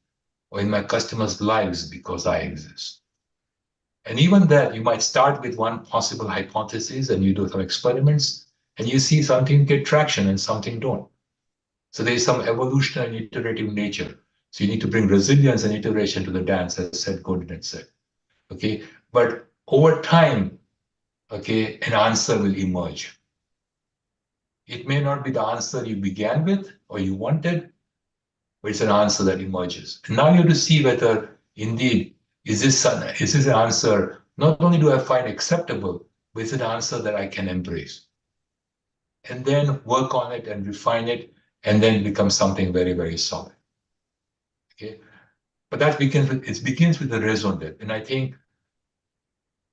or in my customers' lives because I exist. And even that, you might start with one possible hypothesis and you do some experiments and you see something get traction and something don't. So there's some evolutionary and iterative nature. So you need to bring resilience and iteration to the dance, as said Gordon said. Okay, but over time, okay, an answer will emerge. It may not be the answer you began with or you wanted, but it's an answer that emerges. And now you have to see whether indeed is this an answer not only do I find acceptable, but is it an answer that I can embrace, and then work on it and refine it, and then become something very, very solid. Okay, but that begins with the raison d'etre. And I think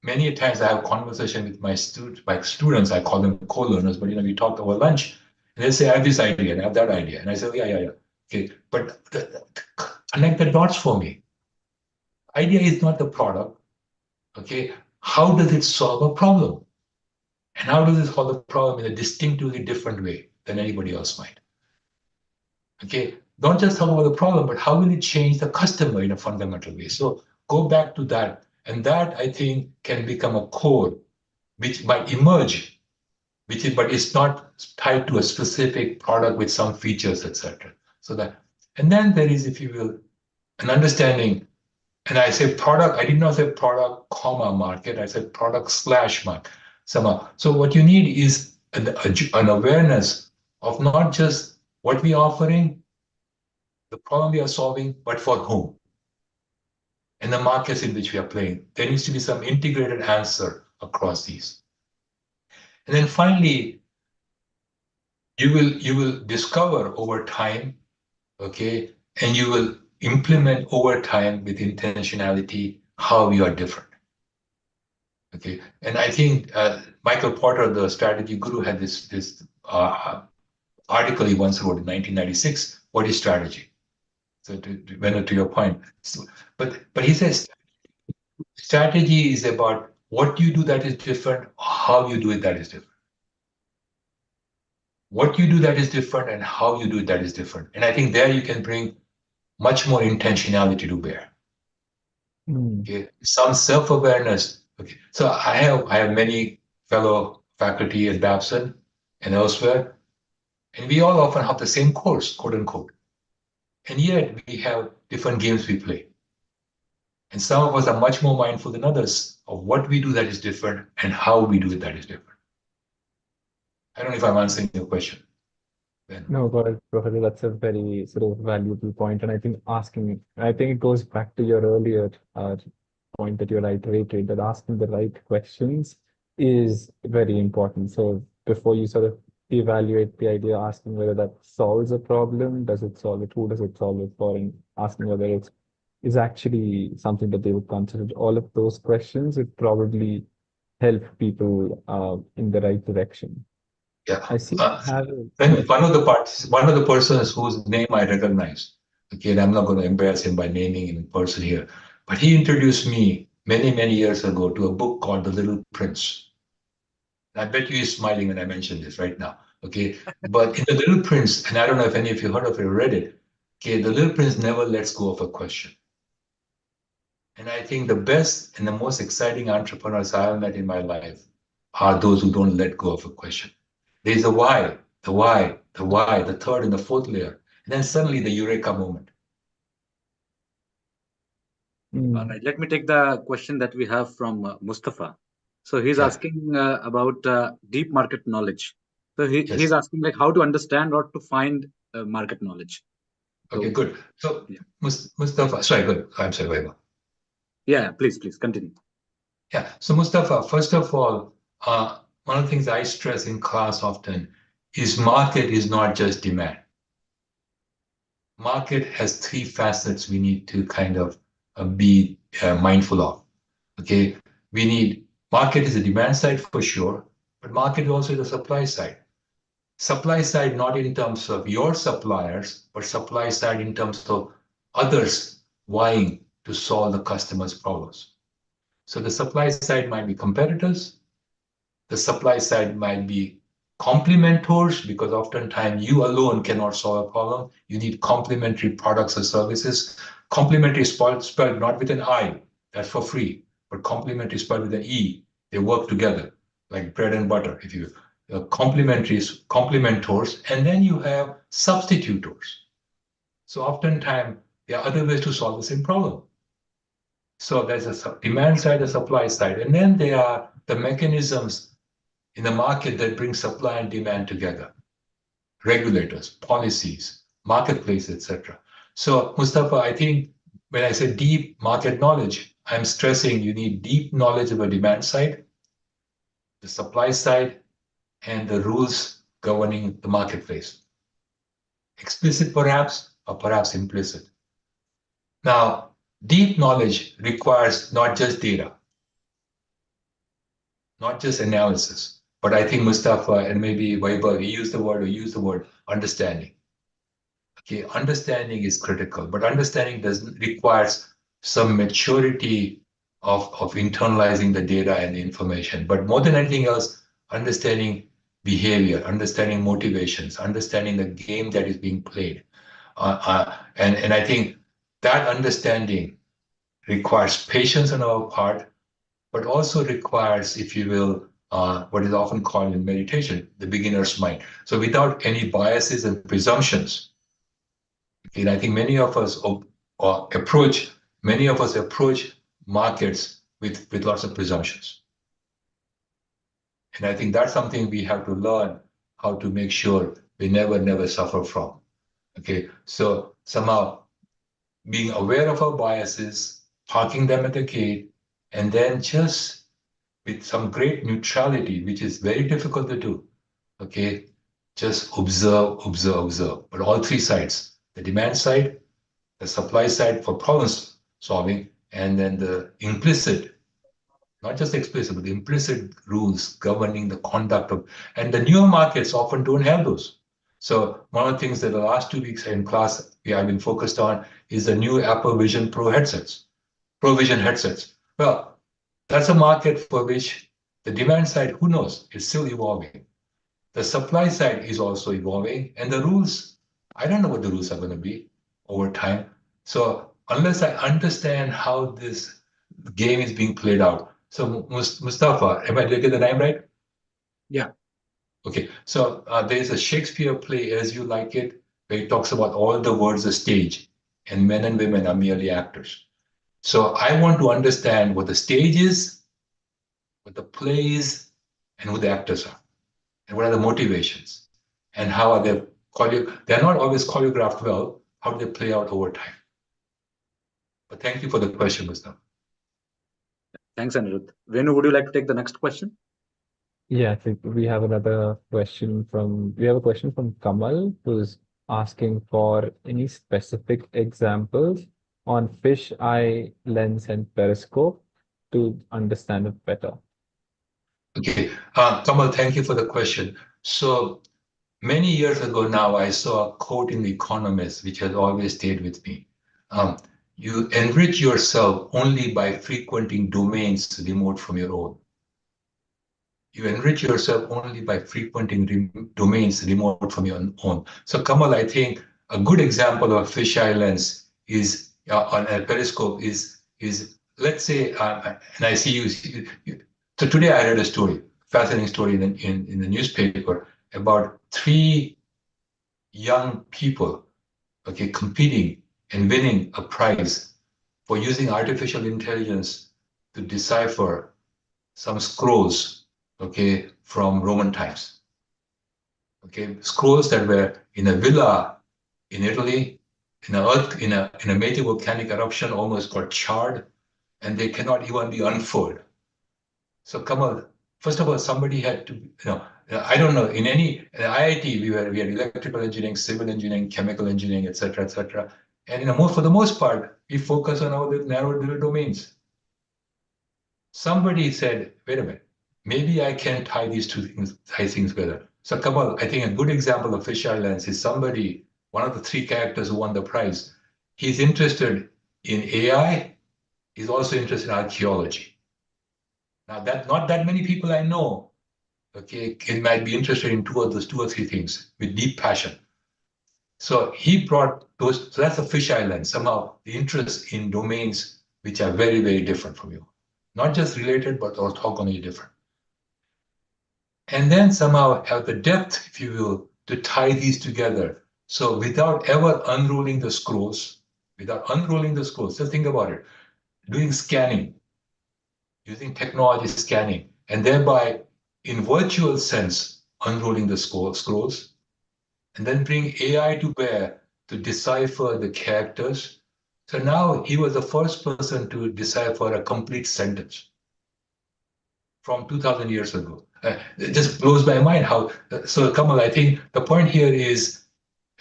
many times I have a conversation with my students, I call them co-learners, but we talk over lunch, and they say, I have this idea and I have that idea. And I say, yeah. Okay, but connect the dots for me. Idea is not the product. Okay, how does it solve a problem? And how does it solve a problem in a distinctly different way than anybody else might? Okay, don't just talk about the problem, but how will it change the customer in a fundamental way? So go back to that. And that, I think, can become a core which might emerge, but it's not tied to a specific product with some features, etc. So that, and then there is, if you will, an understanding. And I say product, I did not say product, comma, market. I said product / market. Somehow. So what you need is an awareness of not just what we are offering, the problem we are solving, but for whom, and the markets in which we are playing. There needs to be some integrated answer across these. And then finally, you will discover over time, okay, and you will implement over time with intentionality how you are different. Okay, and I think Michael Porter, the strategy guru, had this article he once wrote in 1996. What is strategy? So to your point, so, but he says strategy is about what you do that is different, how you do it that is different. What you do that is different and how you do it that is different. And I think there you can bring much more intentionality to bear. Okay, some self-awareness. Okay, so I have many fellow faculty at Babson and elsewhere, and we all often have the same course, quote unquote, and yet we have different games we play. And some of us are much more mindful than others of what we do that is different and how we do it that is different. I don't know if I'm answering your question, Ben. No, got it, Professor. That's a very sort of valuable point. And I think it goes back to your earlier point that you iterated, that asking the right questions is very important. So before you sort of evaluate the idea, asking whether that solves a problem, does it solve it, who does it solve it for, and asking whether it is actually something that they would consider. All of those questions would probably help people in the right direction. Yeah, I see. And one of the persons whose name I recognize, again, I'm not going to embarrass him by naming him in person here, but he introduced me many years ago to a book called The Little Prince. I bet you he's smiling when I mention this right now, okay? But in The Little Prince, and I don't know if any of you heard of it or read it, okay, The Little Prince never lets go of a question. And I think the best and the most exciting entrepreneurs I have met in my life are those who don't let go of a question. There's a why, the third and the fourth layer, and then suddenly the eureka moment. All right, let me take the question that we have from Mustafa. So he's asking about deep market knowledge. So he's asking like how to understand or to find market knowledge. Okay, good. So Mustafa, sorry, good. I'm sorry, Vaibhav. Yeah, please continue. Yeah, so Mustafa, first of all, one of the things I stress in class often is market is not just demand. Market has three facets we need to kind of be mindful of. Okay, we need market is the demand side for sure, but market is also the supply side. Supply side not in terms of your suppliers, but supply side in terms of others vying to solve the customer's problems. So the supply side might be competitors. The supply side might be complementors, because oftentimes you alone cannot solve a problem. You need complementary products or services. Complementary is spelled not with an I, that's for free, but complementary is spelled with an E. They work together like bread and butter, if you complementors, and then you have substitutors. So oftentimes there are other ways to solve the same problem. So there's a demand side, a supply side, and then there are the mechanisms in the market that bring supply and demand together. Regulators, policies, marketplace, etc. So Mustafa, I think when I say deep market knowledge, I'm stressing you need deep knowledge of the demand side, the supply side, and the rules governing the marketplace. Explicit perhaps, or perhaps implicit. Now, deep knowledge requires not just data, not just analysis, but I think Mustafa and maybe Vaibhav, use the word understanding. Okay, understanding is critical, but understanding requires some maturity of internalizing the data and the information. But more than anything else, understanding behavior, understanding motivations, understanding the game that is being played. And I think that understanding requires patience on our part, but also requires, if you will, what is often called in meditation, the beginner's mind. So without any biases and presumptions. And I think many of us approach markets with lots of presumptions. And I think that's something we have to learn how to make sure we never suffer from. Okay, so somehow being aware of our biases, parking them at the gate, and then just with some great neutrality, which is very difficult to do, okay, just observe. But all three sides, the demand side, the supply side for problem solving, and then the implicit, not just explicit, but the implicit rules governing the conduct of, and the newer markets often don't have those. So one of the things that the last 2 weeks in class we have been focused on is the new Apple Vision Pro headsets, Pro Vision headsets. Well, that's a market for which the demand side, who knows, is still evolving. The supply side is also evolving, and the rules, I don't know what the rules are going to be over time. So unless I understand how this game is being played out. So Mustafa, am I getting the name right? Yeah. Okay, so there's a Shakespeare play, As You Like It, where he talks about all the words a stage, and men and women are merely actors. So I want to understand what the stage is, what the play is, and who the actors are, and what are the motivations, and how are they they're not always choreographed well. How do they play out over time? But thank you for the question, Mustafa. Thanks, Anirudh. Venu, would you like to take the next question? Yeah, I think we have a question from Kamal, who's asking for any specific examples on fish eye lens and periscope to understand it better. Okay, Kamal, thank you for the question. So many years ago now, I saw a quote in The Economist, which has always stayed with me. You enrich yourself only by frequenting domains remote from your own. You enrich yourself only by frequenting domains remote from your own. So Kamal, I think a good example of a fisheye lens is on a periscope is let's say, and I see you. So today I read a story, fascinating story in the newspaper about 3 young people, okay, competing and winning a prize for using artificial intelligence to decipher some scrolls, okay, from Roman times. Okay, scrolls that were in a villa in Italy, in a major volcanic eruption, almost got charred, and they cannot even be unfurled. So Kamal, first of all, somebody had to, I don't know, in IIT, we had electrical engineering, civil engineering, chemical engineering, et cetera, et cetera. And for the most part, we focus on our narrow little domains. Somebody said, wait a minute, maybe I can tie these tie things together. So Kamal, I think a good example of fisheye lens is somebody, one of the 3 characters who won the prize. He's interested in AI. He's also interested in archaeology. Now, not that many people I know, okay, might be interested in 2 or 3 things with deep passion. So he brought those. So that's a fisheye lens. Somehow the interest in domains which are very, very different from you, not just related, but orthogonally different. And then somehow have the depth, if you will, to tie these together. So without ever unrolling the scrolls, just think about it, doing scanning, using technology scanning, and thereby, in virtual sense, unrolling the scrolls, and then bring AI to bear to decipher the characters. So now he was the first person to decipher a complete sentence from 2,000 years ago. It just blows my mind how. So Kamal, I think the point here is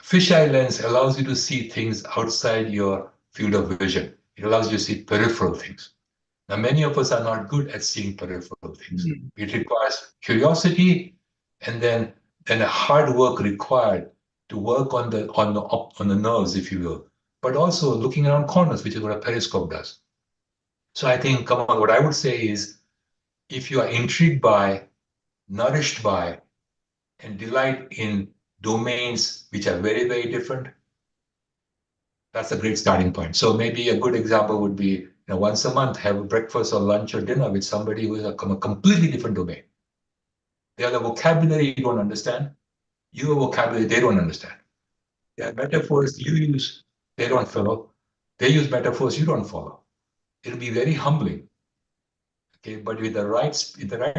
fisheye lens allows you to see things outside your field of vision. It allows you to see peripheral things. Now, many of us are not good at seeing peripheral things. It requires curiosity and then a hard work required to work on the nerves, if you will, but also looking around corners, which is what a periscope does. So I think, come on, what I would say is, if you are intrigued by, nourished by, and delight in domains which are very, very different, That's a great starting point. So maybe a good example would be, once a month, have a breakfast or lunch or dinner with somebody who is from a completely different domain. They have a vocabulary you don't understand. You have vocabulary they don't understand. There are metaphors you use, they don't follow. They use metaphors you don't follow. It'll be very humbling. Okay, but with the right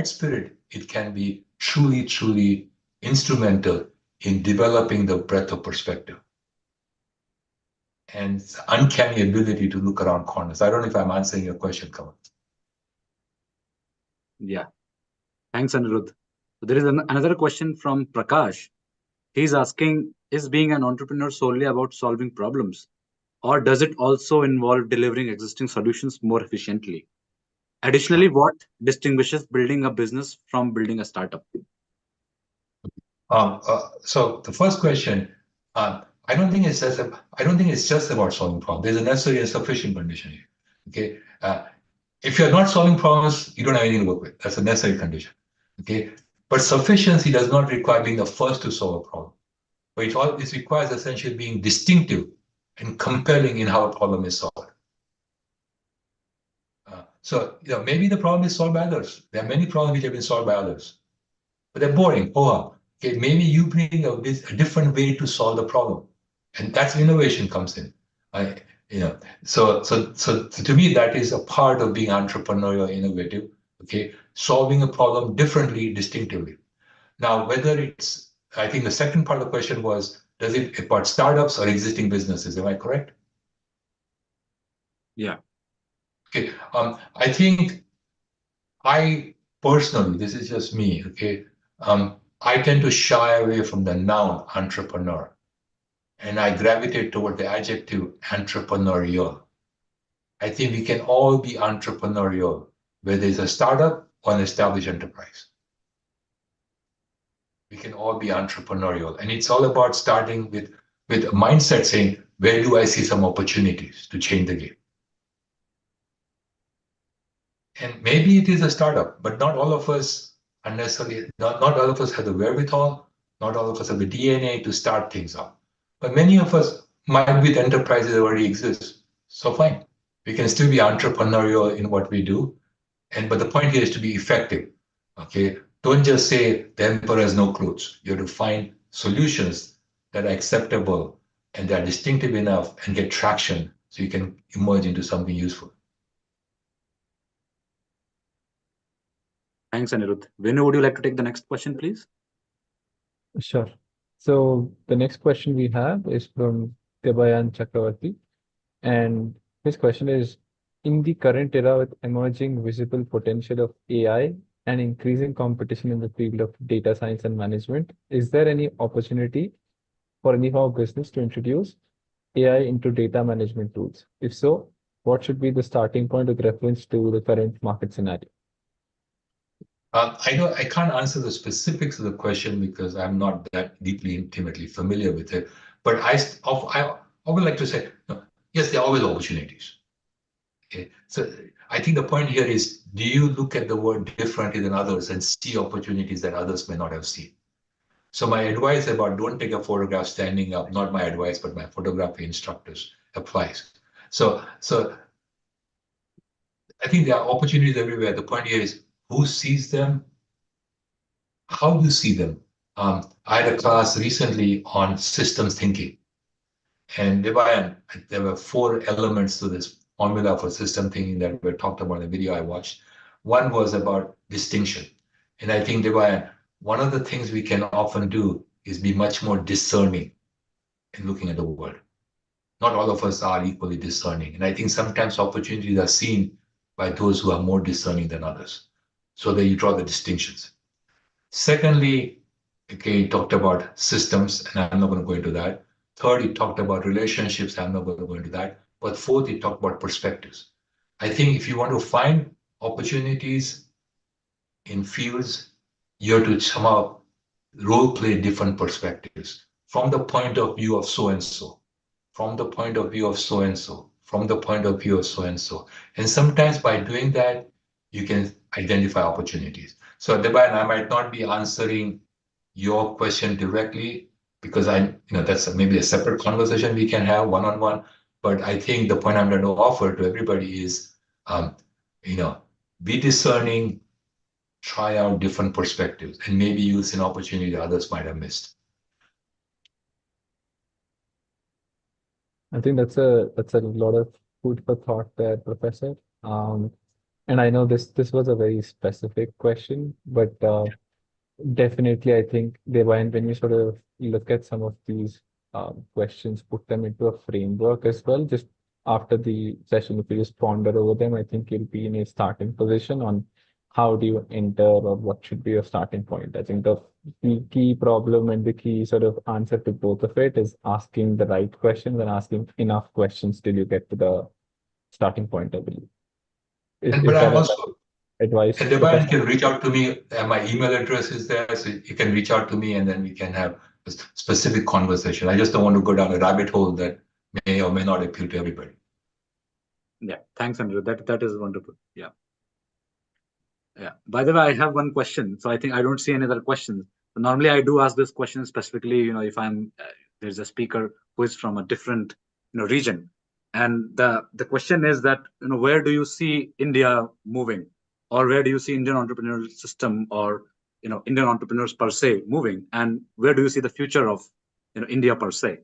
spirit, it can be truly, truly instrumental in developing the breadth of perspective and uncanny ability to look around corners. I don't know if I'm answering your question, Kamal. Yeah. Thanks, Anirudh. So there is another question from Prakash. He's asking, is being an entrepreneur solely about solving problems, or does it also involve delivering existing solutions more efficiently? Additionally, what distinguishes building a business from building a startup? So the first question, I don't think it's just about solving problems. There's a necessary and sufficient condition here. Okay, if you're not solving problems, you don't have anything to work with. That's a necessary condition. Okay, but sufficiency does not require being the first to solve a problem, but it requires essentially being distinctive and compelling in how a problem is solved. So maybe the problem is solved by others. There are many problems which have been solved by others, but they're boring. Okay, maybe you bring a different way to solve the problem, and that's innovation comes in. So to me, that is a part of being entrepreneurial, innovative. Okay, solving a problem differently, distinctively. Now, I think the second part of the question was, does it about startups or existing businesses? Am I correct? Yeah. Okay. I think I personally, this is just me. Okay. I tend to shy away from the noun entrepreneur, and I gravitate toward the adjective entrepreneurial. I think we can all be entrepreneurial, whether it's a startup or an established enterprise. We can all be entrepreneurial, and it's all about starting with a mindset saying, where do I see some opportunities to change the game? And maybe it is a startup, but not all of us are necessarily, not all of us have the wherewithal, not all of us have the DNA to start things up. But many of us might be with enterprises that already exist. So fine. We can still be entrepreneurial in what we do. But the point here is to be effective. Okay. Don't just say the emperor has no clothes. You have to find solutions that are acceptable and that are distinctive enough and get traction so you can emerge into something useful. Thanks, Anirudh. Venu, would you like to take the next question, please? Sure. So the next question we have is from Debayan Chakravarti. And his question is, in the current era with emerging visible potential of AI and increasing competition in the field of data science and management, is there any opportunity for any of our business to introduce AI into data management tools? If so, what should be the starting point with reference to the current market scenario? I can't answer the specifics of the question because I'm not that deeply, intimately familiar with it. But I would like to say, yes, there are always opportunities. Okay, so I think the point here is, do you look at the world differently than others and see opportunities that others may not have seen? So my advice about don't take a photograph standing up, not my advice, but my photography instructors applies. So I think there are opportunities everywhere. The point here is, who sees them? How do you see them? I had a class recently on systems thinking. And there were 4 elements to this formula for system thinking that were talked about in the video I watched. One was about distinction. And I think, Devayan, one of the things we can often do is be much more discerning in looking at the world. Not all of us are equally discerning. And I think sometimes opportunities are seen by those who are more discerning than others. So that you draw the distinctions. Secondly, okay, he talked about systems, and I'm not going to go into that. Third, he talked about relationships. I'm not going to go into that. But fourth, he talked about perspectives. I think if you want to find opportunities in fields, you have to somehow role play different perspectives from the point of view of so-and-so, from the point of view of so-and-so, from the point of view of so-and-so. And sometimes by doing that, you can identify opportunities. So Debayan, I might not be answering your question directly because that's maybe a separate conversation we can have one-on-one. But I think the point I'm going to offer to everybody is, be discerning, try out different perspectives, and maybe use an opportunity that others might have missed. I think that's a lot of food for thought there, Professor. And I know this was a very specific question, but definitely I think when you sort of look at some of these questions, put them into a framework as well. Just after the session, if you just ponder over them, I think you'll be in a starting position on how do you enter or what should be your starting point. I think the key problem and the key sort of answer to both of it is asking the right questions and asking enough questions till you get to the starting point, I believe. Is But I'm that also, advice? and Dhebar, you can reach out to me. My email address is there, so you can reach out to me, and then we can have a specific conversation. I just don't want to go down a rabbit hole that may or may not appeal to everybody. Yeah, thanks, Anirudh. That is wonderful. Yeah. Yeah. By the way, I have one question. So I think I don't see any other questions. Normally, I do ask this question specifically, if I'm there's a speaker who is from a different region, and the question is that where do you see India moving, or where do you see Indian entrepreneurial system, or Indian entrepreneurs per se moving, and where do you see the future of India per se?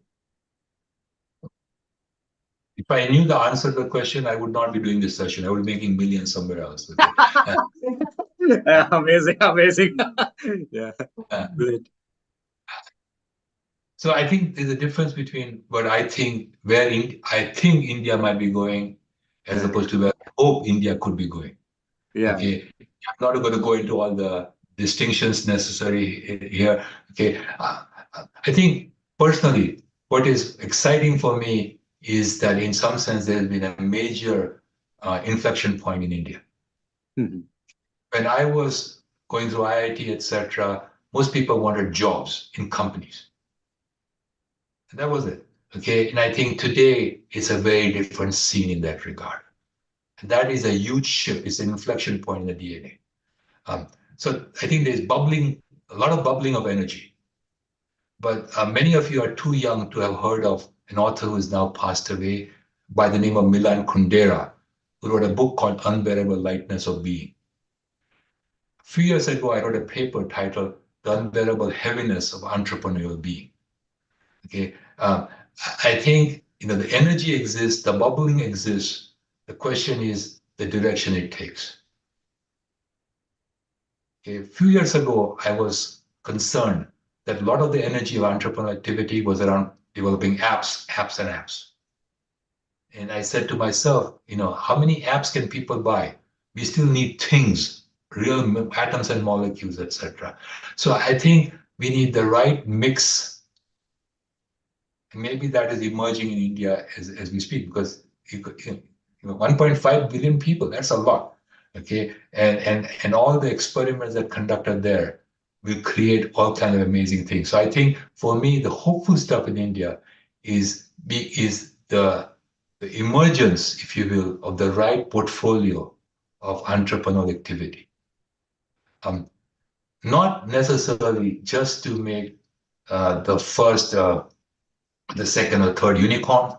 If I knew the answer to the question, I would not be doing this session. I would be making millions somewhere else. Amazing. Yeah, great. So I think there's a difference between what I think, I think India might be going, as opposed to where I hope India could be going. Yeah. Okay. I'm not going to go into all the distinctions necessary here. Okay. I think personally, what is exciting for me is that in some sense there's been a major inflection point in India. Mm-hmm. When I was going through IIT, etc., most people wanted jobs in companies. And that was it. Okay. And I think today it's a very different scene in that regard. And that is a huge shift. It's an inflection point in the DNA. So I think there's a lot of bubbling of energy. But many of you are too young to have heard of an author who is now passed away by the name of Milan Kundera, who wrote a book called Unbearable Lightness of Being. A few years ago, I wrote a paper titled The Unbearable Heaviness of Entrepreneurial Being. Okay, I think the energy exists, the bubbling exists. The question is the direction it takes. Okay, a few years ago, I was concerned that a lot of the energy of entrepreneurial activity was around developing apps. And I said to myself, how many apps can people buy? We still need things, real atoms and molecules, etc. So I think we need the right mix. And maybe that is emerging in India as we speak, because 1.5 billion people, that's a lot. Okay, and all the experiments that conducted there will create all kinds of amazing things. So I think for me, the hopeful stuff in India is the emergence, if you will, of the right portfolio of entrepreneurial activity. Not necessarily just to make the first, the second or third unicorn.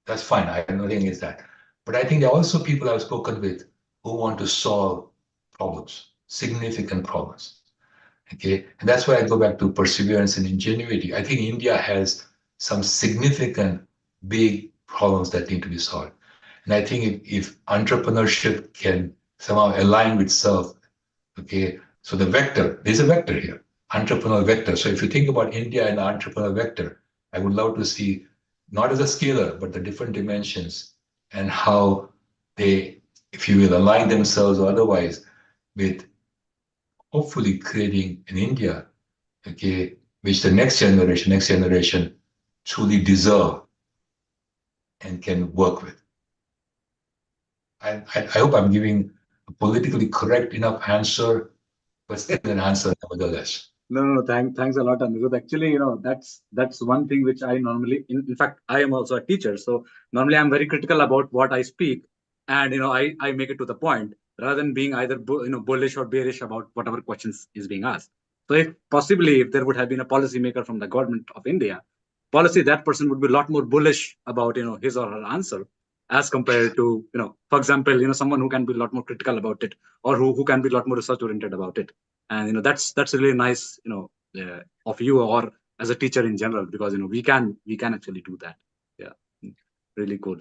That's fine. I have nothing against that. But I think there are also people I've spoken with who want to solve problems, significant problems. Okay, and that's why I go back to perseverance and ingenuity. I think India has some significant, big problems that need to be solved. And I think if entrepreneurship can somehow align with itself, okay, so there's a vector here, entrepreneurial vector. So if you think about India and the entrepreneurial vector, I would love to see not as a scalar, but the different dimensions and how they, if you will, align themselves or otherwise with hopefully creating an India, okay, which the next generation truly deserve and can work with. I hope I'm giving a politically correct enough answer, but still an answer nevertheless. No. Thanks a lot, Anirudh. Actually, that's one thing which I normally, in fact, I am also a teacher. So normally I'm very critical about what I speak, and I make it to the point rather than being either bullish or bearish about whatever questions is being asked. So if there would have been a policymaker from the government of India policy, that person would be a lot more bullish about, his or her answer as compared to, for example, someone who can be a lot more critical about it, or who can be a lot more research oriented about it. And, that's really nice, of you, or as a teacher in general, because, we can actually do that. Yeah. Really cool.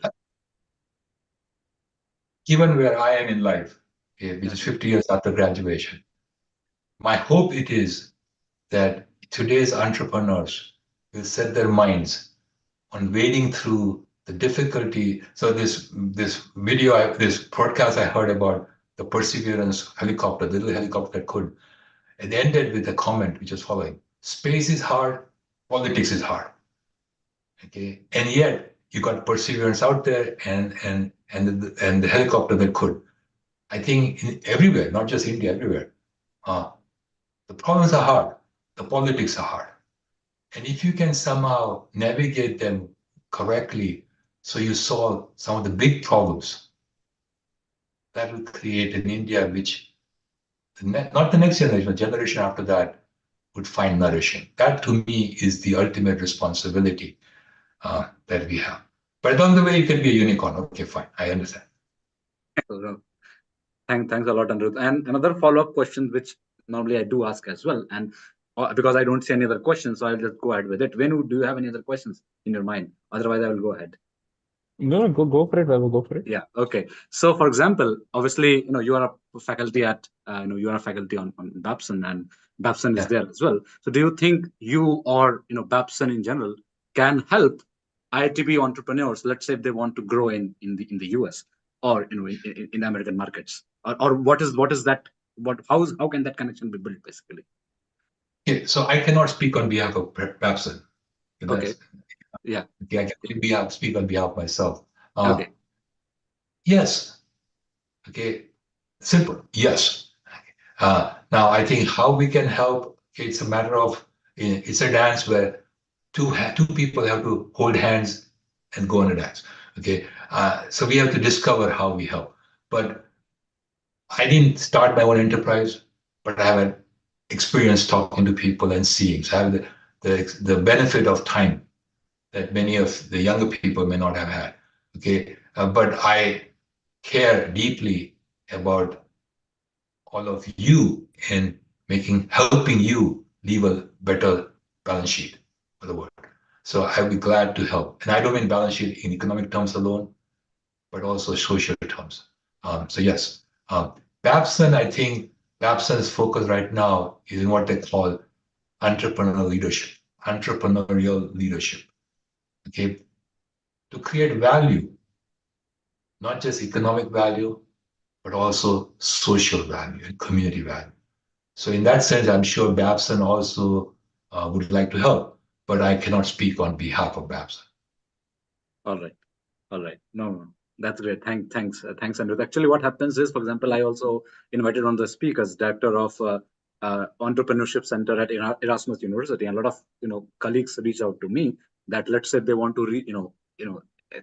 Given where I am in life, which is 50 years after graduation, my hope it is that today's entrepreneurs will set their minds on wading through the difficulty. So this video, this podcast I heard about the Perseverance helicopter, the little helicopter that could, it ended with a comment which is following: space is hard, politics is hard. Okay, and yet you got Perseverance out there, and the helicopter that could. I think everywhere, not just India, everywhere, the problems are hard, the politics are hard. And if you can somehow navigate them correctly, so you solve some of the big problems, that will create an India which, not the next generation, the generation after that, would find nourishing. That to me is the ultimate responsibility that we have. But along the way, you can be a unicorn. Okay, fine, I understand. Thanks a lot, Anirudh. And another follow-up question, which normally I do ask as well, and because I don't see any other questions, so I'll just go ahead with it. Venu, do you have any other questions in your mind? Otherwise, I will go ahead. No, go for it, Vaibhav, go for it. Yeah. Okay. So, for example, obviously, you are a faculty at, you are a faculty on Babson, and Babson is there as well. So, do you think you or Babson in general can help IITB entrepreneurs, let's say if they want to grow in the US or in American markets, or what is that? How can that connection be built basically? Okay, so I cannot speak on behalf of Babson. Okay. Yeah. Okay, I can speak on behalf of myself. Okay. Yes. Okay. Simple. Yes. Now I think how we can help. It's a matter of, it's a dance where two people have to hold hands and go on a dance. Okay. So we have to discover how we help. But I didn't start my own enterprise, but I have an experience talking to people and seeing. So I have the benefit of time that many of the younger people may not have had. Okay. But I care deeply about all of you in helping you leave a better balance sheet for the world. So I'll be glad to help. And I don't mean balance sheet in economic terms alone, but also social terms. So yes, Babson, I think Babson's focus right now is in what they call entrepreneurial leadership. Okay, to create value, not just economic value, but also social value and community value. So in that sense, I'm sure Babson also would like to help, but I cannot speak on behalf of Babson. All right. No, that's great. Thanks, Anirudh. Actually, what happens is, for example, I also invited on the speakers, director of Entrepreneurship Center at Erasmus University, and a lot of colleagues reach out to me that, let's say they want to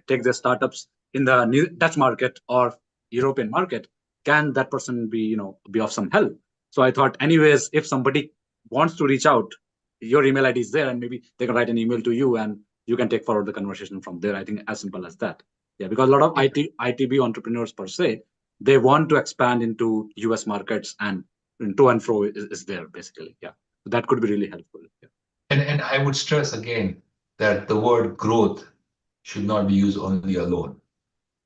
take their startups in the new Dutch market or European market. Can that person be of some help? So I thought, anyways, if somebody wants to reach out, your email ID is there, and maybe they can write an email to you, and you can take forward the conversation from there. I think as simple as that. Yeah, because a lot of ITB entrepreneurs per se, they want to expand into US markets, and to and fro is there basically. Yeah, so that could be really helpful. Yeah. And I would stress again that the word growth should not be used only alone.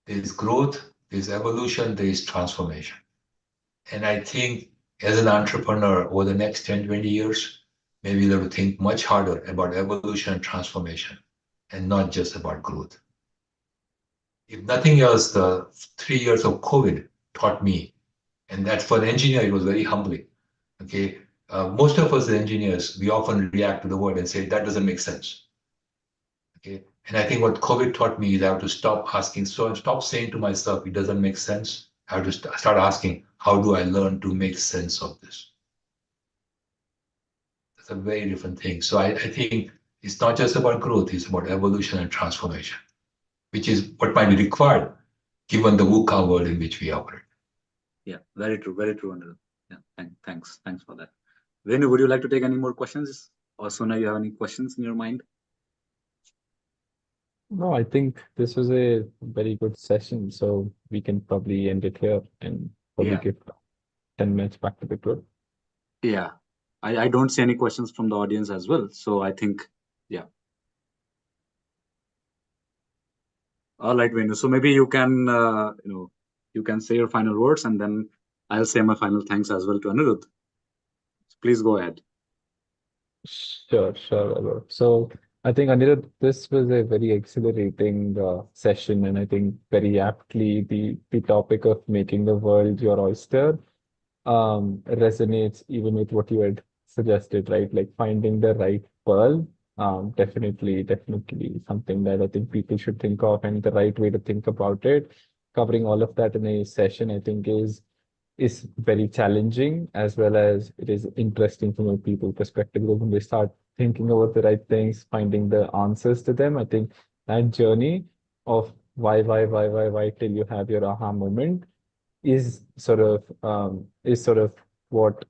There's growth, there's evolution, there's transformation. And I think as an entrepreneur over the next 10, 20 years, maybe you'll have to think much harder about evolution and transformation, and not just about growth. If nothing else, the 3 years of COVID taught me, and that for an engineer, it was very humbling. Okay, most of us engineers, we often react to the word and say, that doesn't make sense. Okay, and I think what COVID taught me is I have to stop asking, so stop saying to myself, it doesn't make sense. I have to start asking, how do I learn to make sense of this? That's a very different thing. So I think it's not just about growth, it's about evolution and transformation, which is what might be required given the VUCA world in which we operate. Yeah, very true, Anirudh. Yeah, thanks for that. Venu, would you like to take any more questions? Or Sona, you have any questions in your mind? No, I think this was a very good session, so we can probably end it here and probably Yeah. give 10 minutes back to the group. Yeah. I don't see any questions from the audience as well. So I think, yeah. All right, Venu. So maybe you can, you can say your final words, and then I'll say my final thanks as well to Anirudh. Please go ahead. Sure, Vaibhav. So I think, Anirudh, this was a very exhilarating session, and I think very aptly the topic of making the world your oyster resonates even with what you had suggested, right? Like finding the right pearl. Definitely something that I think people should think of, and the right way to think about it. Covering all of that in a session, I think is very challenging, as well as it is interesting from a people perspective. Because when they start thinking about the right things, finding the answers to them, I think that journey of why till you have your aha moment is sort of what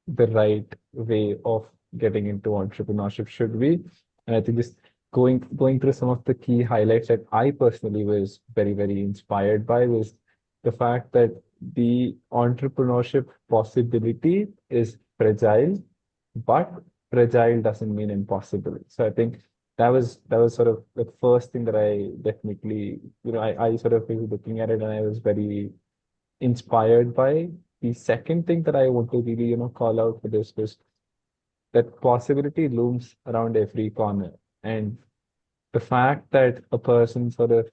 the right way of getting into entrepreneurship should be. And I think just going through some of the key highlights that I personally was very inspired by was the fact that the entrepreneurship possibility is fragile, but fragile doesn't mean impossible. So I think that was sort of the first thing that I definitely, I sort of was looking at it and I was very inspired by. The second thing that I want to really, call out for this was that possibility looms around every corner. And the fact that a person sort of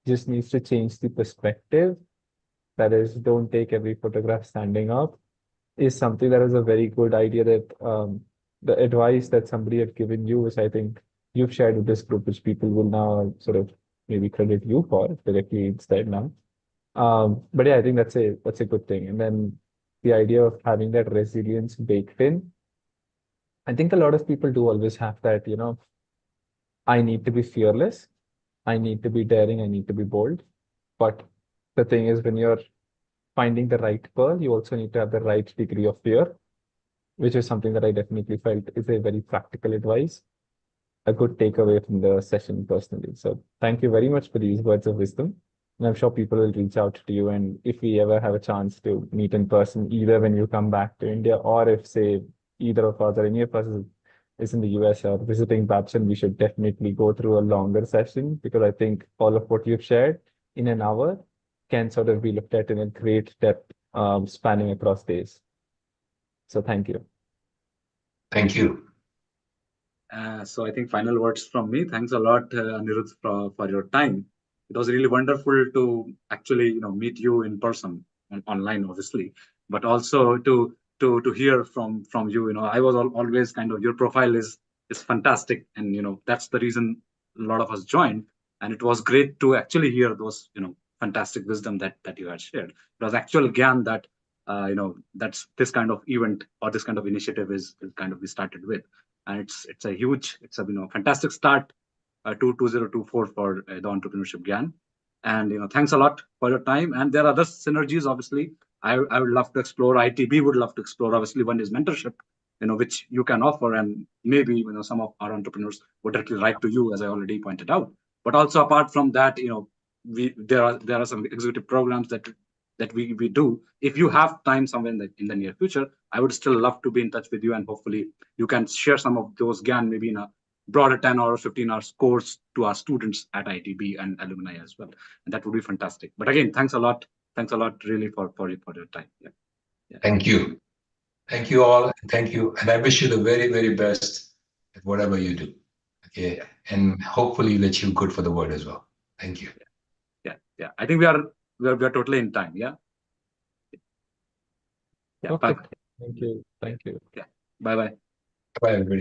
just needs to change the perspective, that is, don't take every photograph standing up, is something that is a very good idea that the advice that somebody had given you, which I think you've shared with this group, which people will now sort of maybe credit you for directly instead now. But yeah, I think that's a good thing. And then the idea of having that resilience baked in, I think a lot of people do always have that, I need to be fearless, I need to be daring, I need to be bold. But the thing is, when you're finding the right pearl, you also need to have the right degree of fear, which is something that I definitely felt is a very practical advice, a good takeaway from the session personally. So thank you very much for these words of wisdom. And I'm sure people will reach out to you. And if we ever have a chance to meet in person, either when you come back to India, or if, say, either of us or any of us is in the US or visiting Babson, we should definitely go through a longer session, because I think all of what you've shared in an hour can sort of be looked at in a great depth, spanning across days. So thank you. Thank you. So I think final words from me. Thanks a lot, Anirudh, for your time. It was really wonderful to actually, meet you in person and online, obviously, but also to hear from you. I was always kind of, your profile is fantastic, and that's the reason a lot of us joined. And it was great to actually hear those fantastic wisdom that you had shared. It was actual Gyan that that's this kind of event or this kind of initiative is kind of we started with. And it's a fantastic start to 2024 for the Entrepreneurship Gyan. And thanks a lot for your time. And there are other synergies, obviously. I would love to explore. ITB would love to explore. Obviously, one is mentorship, which you can offer, and maybe some of our entrepreneurs would directly write to you, as I already pointed out. But also apart from that, there are some executive programs that we do. If you have time somewhere in the near future, I would still love to be in touch with you, and hopefully you can share some of those Gyan maybe in a broader 10 or 15 hours course to our students at ITB and alumni as well. And that would be fantastic. But again, thanks a lot. Thanks a lot really for your time. Yeah. Thank you. Thank you all. Thank you. And I wish you the very best at whatever you do. Okay. And hopefully let you good for the world as well. Thank you. Yeah. I think we are totally in time. Yeah. Okay. Bye. Thank you. Yeah. Bye. Bye, everybody.